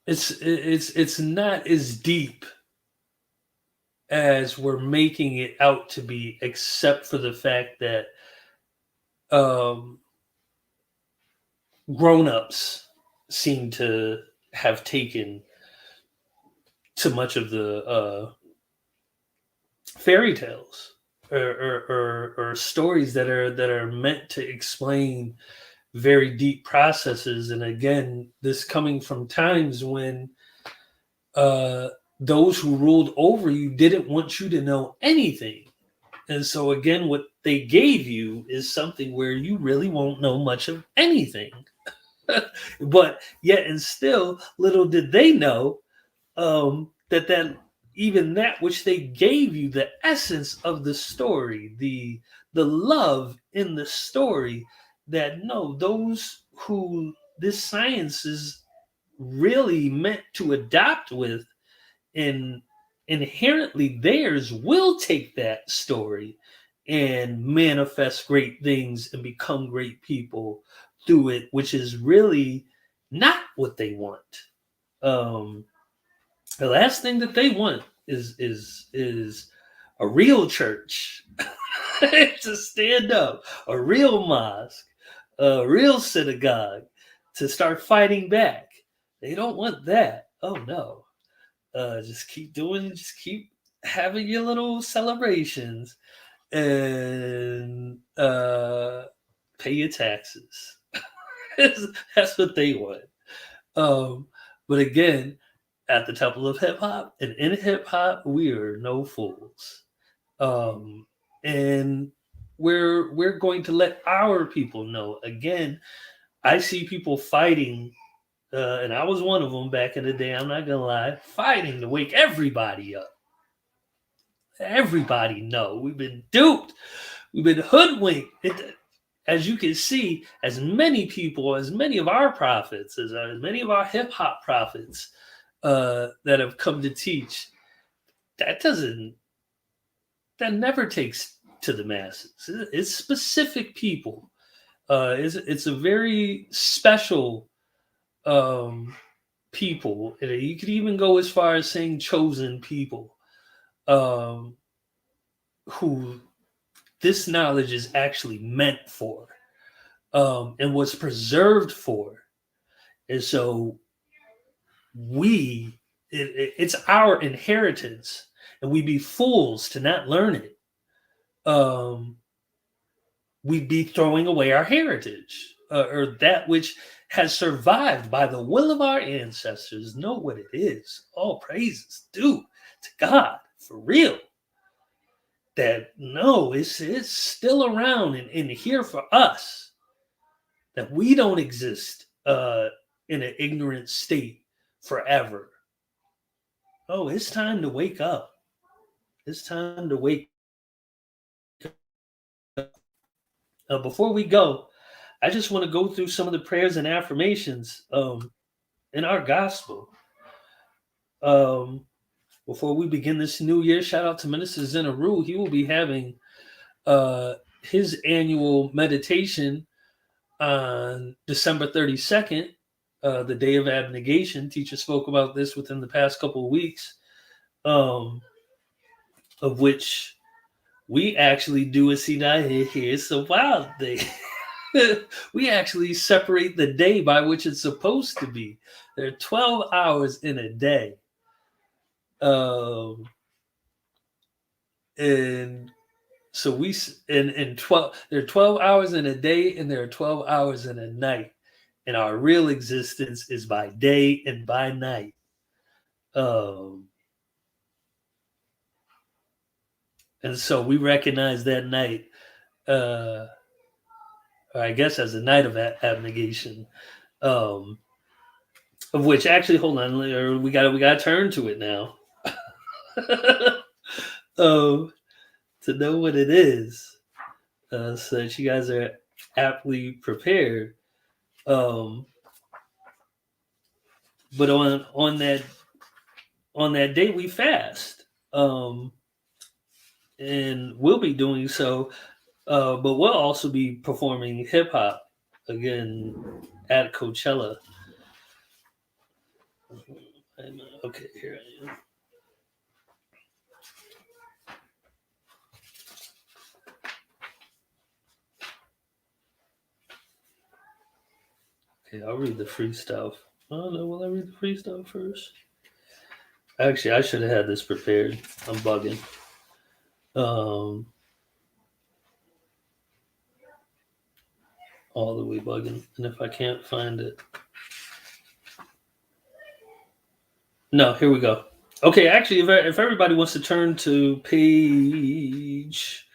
Speaker 1: It's not as deep as we're making it out to be, except for the fact that grown-ups seem to have taken too much of the fairy tales or stories that are meant to explain very deep processes. And again, this coming from times when those who ruled over you didn't want you to know anything. And so again, what they gave you is something where you really won't know much of anything. But yet and still, little did they know that even that which they gave you, the essence of the story, the love in the story, that no, those who this science is really meant to adopt with and inherently theirs will take that story and manifest great things and become great people through it, which is really not what they want. The last thing that they want is a real church to stand up, a real mosque, a real synagogue to start fighting back. They don't want that. Oh no. Just keep having your little celebrations and pay your taxes. That's what they want. But again, at the Temple of Hip Hop and in hip hop, we are no fools. And we're going to let our people know. Again, I see people fighting, and I was one of them back in the day, I'm not gonna lie, fighting to wake everybody up. Everybody know we've been duped, we've been hoodwinked. As you can see, as many people, as many of our prophets, as many of our hip hop prophets that have come to teach, that never takes to the masses. It's specific people. It's a very special people. And you could even go as far as saying chosen people, who this knowledge is actually meant for, and was preserved for. And so it's our inheritance, and we'd be fools to not learn it. we'd be throwing away our heritage, or that which has survived by the will of our ancestors. Know what it is. All praises due to God, for real. That no, it's still around and here for us. That we don't exist in an ignorant state forever. Oh, it's time to wake up. It's time to wake up. Before we go, I just want to go through some of the prayers and affirmations in our gospel. Before we begin this new year, shout out to Minister Zenaru. He will be having his annual meditation on December 32nd, the day of abnegation. Teacher spoke about this within the past couple of weeks, of which we actually do a Sinai here. It's a wild day. We actually separate the day by which it's supposed to be. There are 12 hours in a day. And so there are 12 hours in a day and there are 12 hours in a night. And our real existence is by day and by night. And so we recognize that night, or I guess as a night of abnegation, of which actually, hold on, we got to turn to it now. To know what it is, so that you guys are aptly prepared. But on that day we fast, and we'll be doing so. But we'll also be performing hip hop again at Coachella. Okay, here I am. Okay, I'll read the freestyle. Oh no, will I read the freestyle first? Actually, I should have had this prepared. I'm bugging. All the way bugging. And if I can't find it. No, here we go. Okay, actually, if everybody wants to turn to page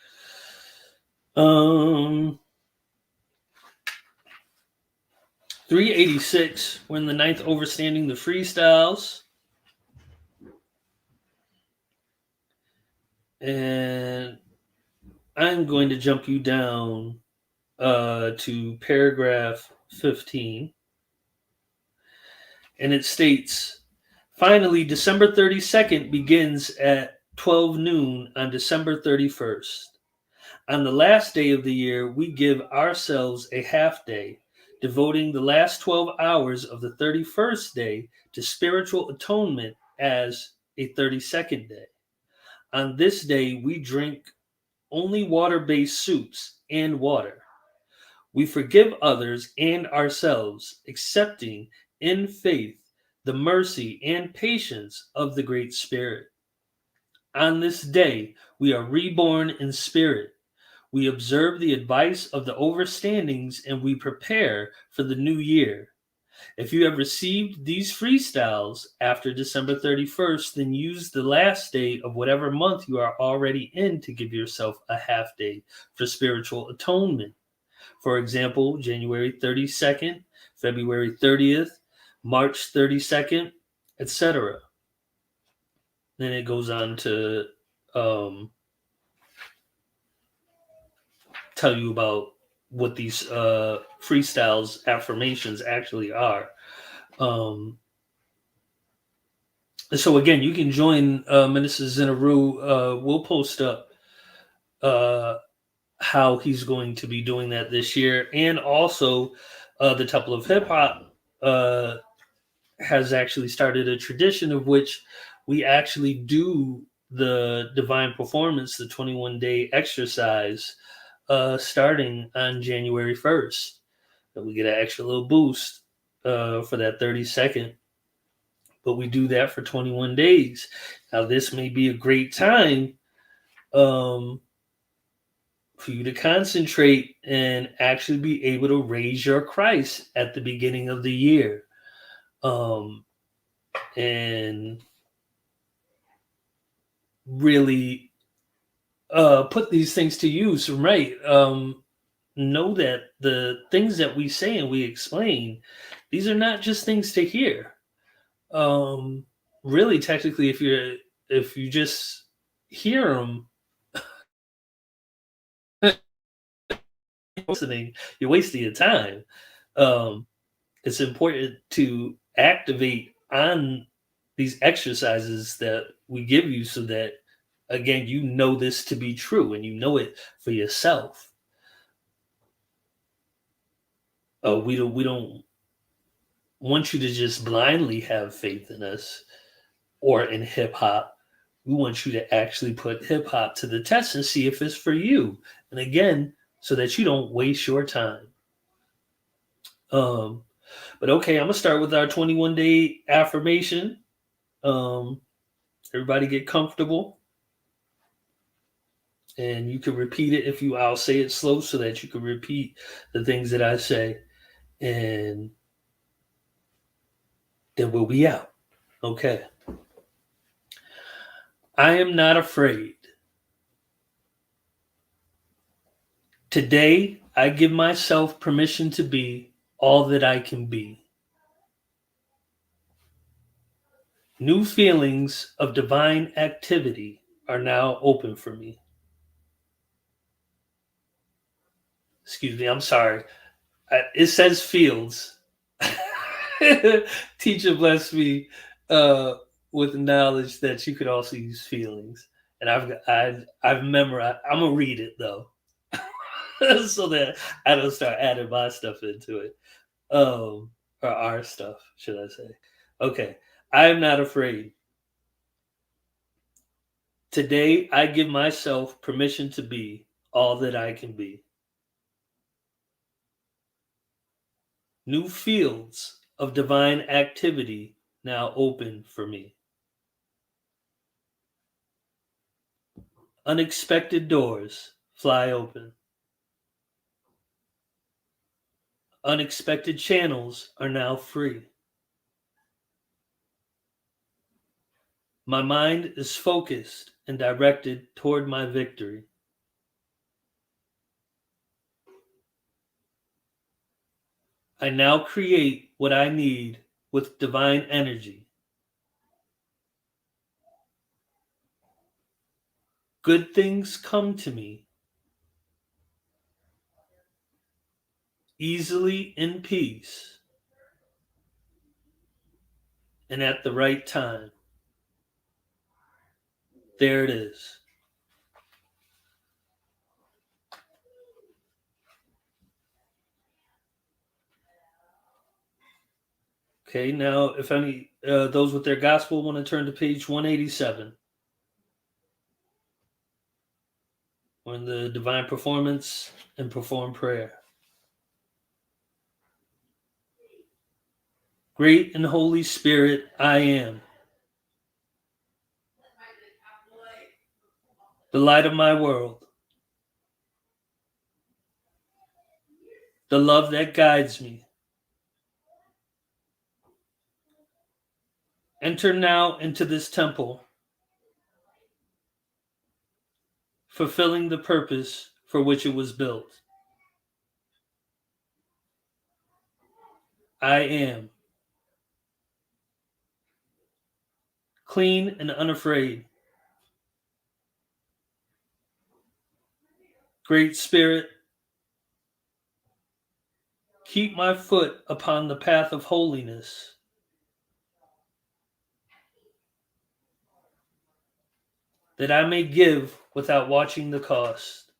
Speaker 1: 386, we're in the 9th overstanding the freestyles. And I'm going to jump you down to paragraph 15. And it states, finally, December 32nd begins at 12 noon on December 31st. On the last day of the year, we give ourselves a half day, devoting the last 12 hours of the 31st day to spiritual atonement as a 32nd day. On this day, we drink only water-based soups and water. We forgive others and ourselves, accepting in faith the mercy and patience of the Great Spirit. On this day, we are reborn in spirit. We observe the advice of the overstandings and we prepare for the new year. If you have received these freestyles after December 31st, then use the last day of whatever month you are already in to give yourself a half day for spiritual atonement. For example, January 32nd, February 30th, March 32nd, etc. Then it goes on to tell you about what these freestyles affirmations actually are. So again, you can join Minister Zenaru. We'll post up how he's going to be doing that this year. And also the Temple of Hip Hop has actually started a tradition of which we actually do the divine performance, the 21-day exercise, starting on January 1st. And we get an extra little boost for that 32nd. But we do that for 21 days. Now, this may be a great time for you to concentrate and actually be able to raise your Christ at the beginning of the year. And really put these things to use, right? Know that the things that we say and we explain, these are not just things to hear. Really, technically, if you just hear them, listening, you're wasting your time. It's important to activate on these exercises that we give you so that, again, you know this to be true and you know it for yourself. We don't want you to just blindly have faith in us or in hip hop. We want you to actually put hip hop to the test and see if it's for you. And again, so that you don't waste your time. But okay, I'm gonna start with our 21-day affirmation. Everybody get comfortable. And you can repeat it I'll say it slow so that you can repeat the things that I say. And then we'll be out. Okay. I am not afraid. Today, I give myself permission to be all that I can be. New feelings of divine activity are now open for me. Excuse me, I'm sorry. It says fields. Teacher blessed me with knowledge that you could also use feelings. And I've memorized. I'm gonna read it though, so that I don't start adding my stuff into it, or our stuff, should I say? Okay, I am not afraid. Today, I give myself permission to be all that I can be. New fields of divine activity now open for me. Unexpected doors fly open. Unexpected channels are now free. My mind is focused and directed toward my victory. I now create what I need with divine energy. Good things come to me easily in peace and at the right time. There it is. Okay, now if any those with their gospel want to turn to page 187. We're in the divine performance and perform prayer. Great and Holy Spirit, I am. The light of my world. The love that guides me. Enter now into this temple, fulfilling the purpose for which it was built. I am clean and unafraid. Great Spirit, keep my foot upon the path of holiness. That I may give without watching the cost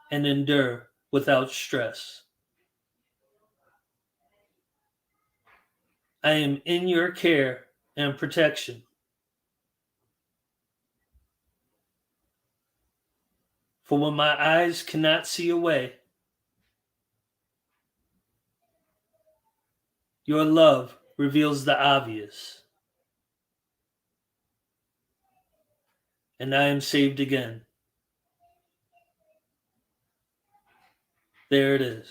Speaker 1: and endure without stress. I am in your care and protection. For when my eyes cannot see a way, your love reveals the obvious. and I am saved again. There it is.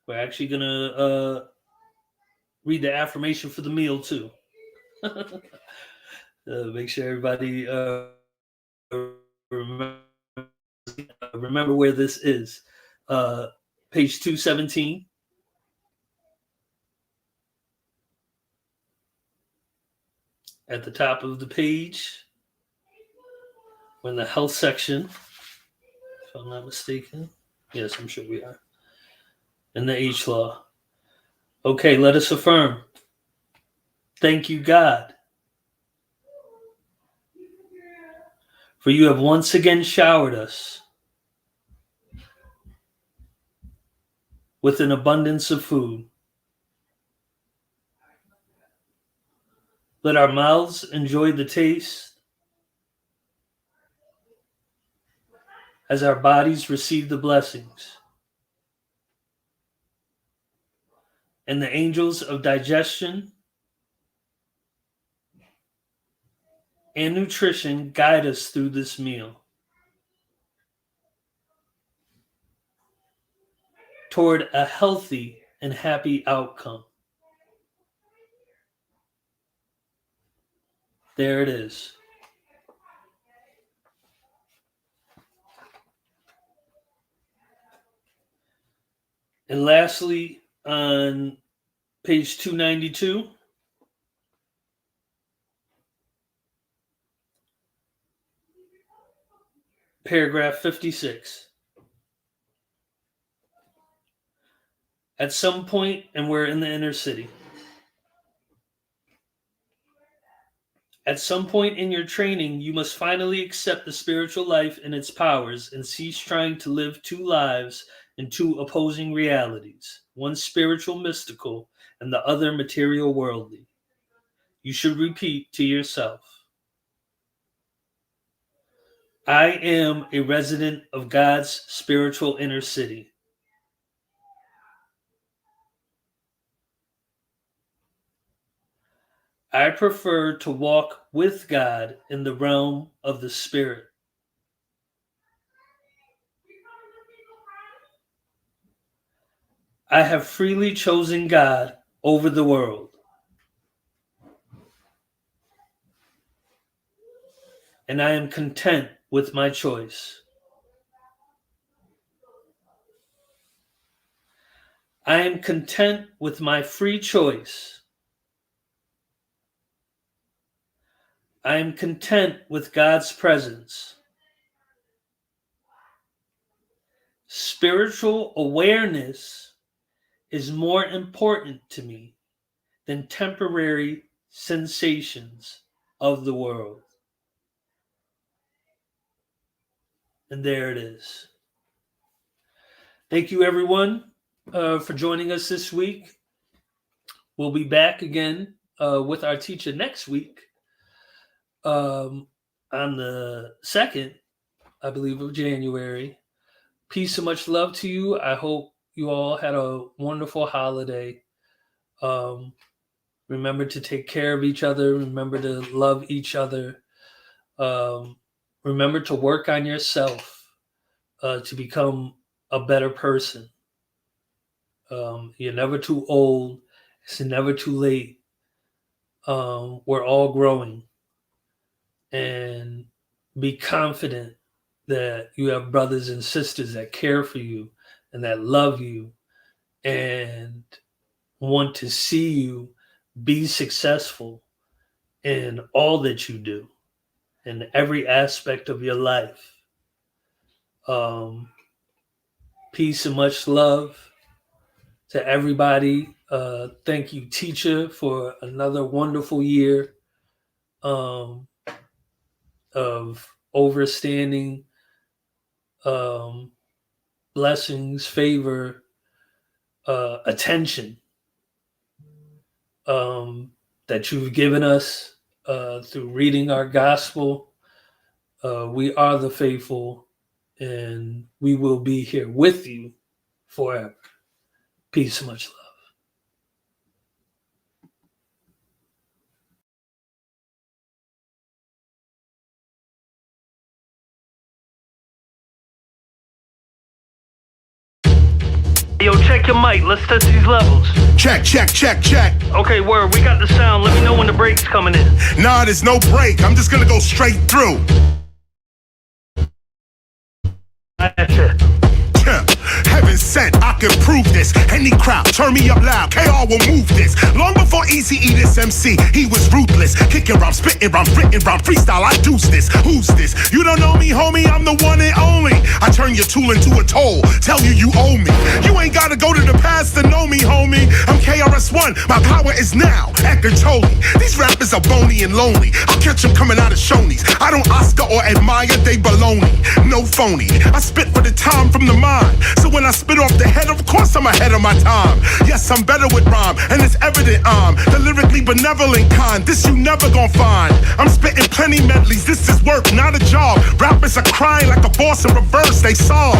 Speaker 1: We're actually going to read the affirmation for the meal, too. Make sure everybody remember where this is. Page 217. At the top of the page, we're in the health section, if I'm not mistaken. Yes, I'm sure we are. In the H law. Okay, let us affirm. Thank you, God, for you have once again showered us with an abundance of food. Let our mouths enjoy the taste as our bodies receive the blessings. And the angels of digestion and nutrition guide us through this meal toward a healthy and happy outcome. There it is. And lastly, on page 292, paragraph 56. At some point, and we're in the inner city, at some point in your training, you must finally accept the spiritual life and its powers and cease trying to live two lives in two opposing realities, one spiritual, mystical, and the other material, worldly. You should repeat to yourself, I am a resident of God's spiritual inner city. I prefer to walk with God in the realm of the spirit. I have freely chosen God over the world. And I am content with my choice. I am content with my free choice. I am content with God's presence. Spiritual awareness is more important to me than temporary sensations of the world. And there it is. Thank you, everyone, for joining us this week. We'll be back again with our teacher next week on the 2nd, I believe, of January. Peace and much love to you. I hope you all had a wonderful holiday. Remember to take care of each other. Remember to love each other. Remember to work on yourself to become a better person. You're never too old. It's never too late. We're all growing. And be confident that you have brothers and sisters that care for you and that love you and want to see you be successful in all that you do, in every aspect of your life. Peace and much love to everybody. Thank you, teacher, for another wonderful year of overstanding, blessings, favor, attention that you've given us through reading our gospel, We are the faithful, and we will be here with you forever. Peace, much love.
Speaker 4: Yo, check your mic. Let's test these levels.
Speaker 2: Check, check, check, check.
Speaker 4: Okay, word. We got the sound. Let me know when the break's coming in.
Speaker 2: Nah, there's no break. I'm just gonna go straight through.
Speaker 4: That's it.
Speaker 2: Heaven sent, I can prove this. Any crowd, turn me up loud. KR will move this. Long before Easy E this MC, he was ruthless. Kicking rhyme, spitting rhyme, written rhyme, freestyle. I deuce this. Who's this? You don't know me, homie. I'm the one and only. I turn your tool into a toll. Tell you you owe me. You ain't gotta go to the past to know me, homie. I'm KRS-ONE. My power is now. Eckhart These rappers are bony and lonely. I'll catch them coming out of Shoney's. I don't Oscar or admire, they baloney. No phony. I spit for the time from the mind. So when I spit off the head, of course I'm ahead of my time. Yes, I'm better with rhyme, and it's evident I'm the lyrically benevolent kind. This you never gon' find. I'm spitting plenty medleys, this is work, not a job. Rappers are crying like a boss in reverse, they solve.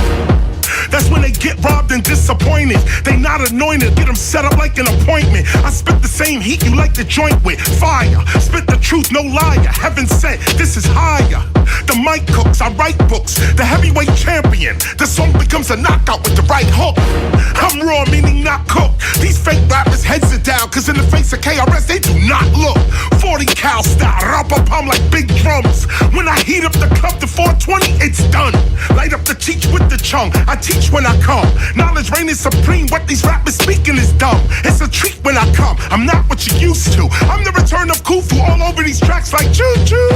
Speaker 2: That's when they get robbed and disappointed. They not anointed, get them set up like an appointment. I spit the same heat you like to joint with. Fire, spit the truth, no liar. Heaven sent, this is higher. The mic cooks, I write books. The heavyweight champion, the song becomes a knockout with the right hook. I'm raw, meaning not cooked. These fake rappers heads are down, cause in the face of KRS they do not look. 40 cal style, rap-a-pum like big drums. When I heat up the club to 420, it's done. Light up the teach with the chung, I teach when I come. Knowledge reigning supreme, what these rappers speaking is dumb. It's a treat when I come, I'm not what you used to. I'm the return of Khufu all over these tracks like choo-choo.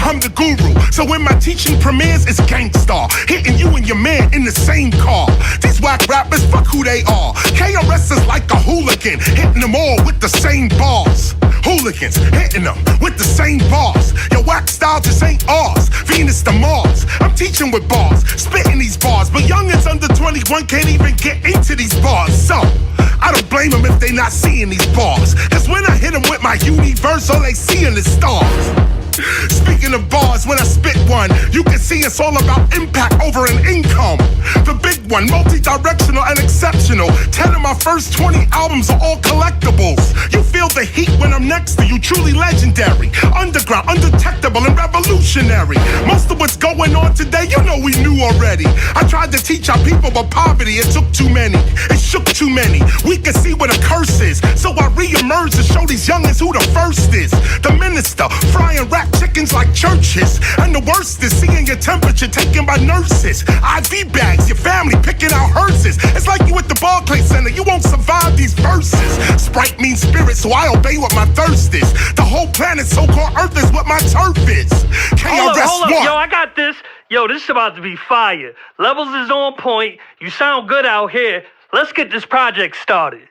Speaker 2: I'm the guru, so when my teaching premieres, it's gangstar. Hitting you and your man in the same car. These whack rappers, fuck who they are. KRS is like a hooligan, hitting them all with the same bars. Hooligans, hitting them with the same bars. Your whack style just ain't ours. Venus to Mars, I'm teaching with bars, spitting these bars. But youngins under 21 can't even get into these bars. So, I don't blame them if they not seeing these bars. Cause when I hit them with my universe, all they seeing is stars. Speaking of bars, when I spit one, you can see it's all about impact over an income. The big one, multi-directional and exceptional. 10 of my first 20 albums are all collectibles. You feel the heat when I'm next to you, truly legendary. Underground, undetectable, and revolutionary. Most of what's going on today, you know we knew already. I tried to teach our people, but poverty, it took too many. It shook too many. We can see what a curse is. So I re-emerge to show these youngins who the first is. The minister, frying rap chickens like churches. And the worst is seeing your temperature taken by nurses. IV bags, your family picking out hearses. It's like you at the Barclays Center, you won't survive these verses. Sprite means spirit, so I obey what my thirst is. The whole planet, so-called Earth, is what my turf is.
Speaker 4: Hold up.
Speaker 2: KRS-ONE.
Speaker 4: Yo, I got this. Yo, this is about to be fire. Levels is on point. You sound good out here. Let's get this project started.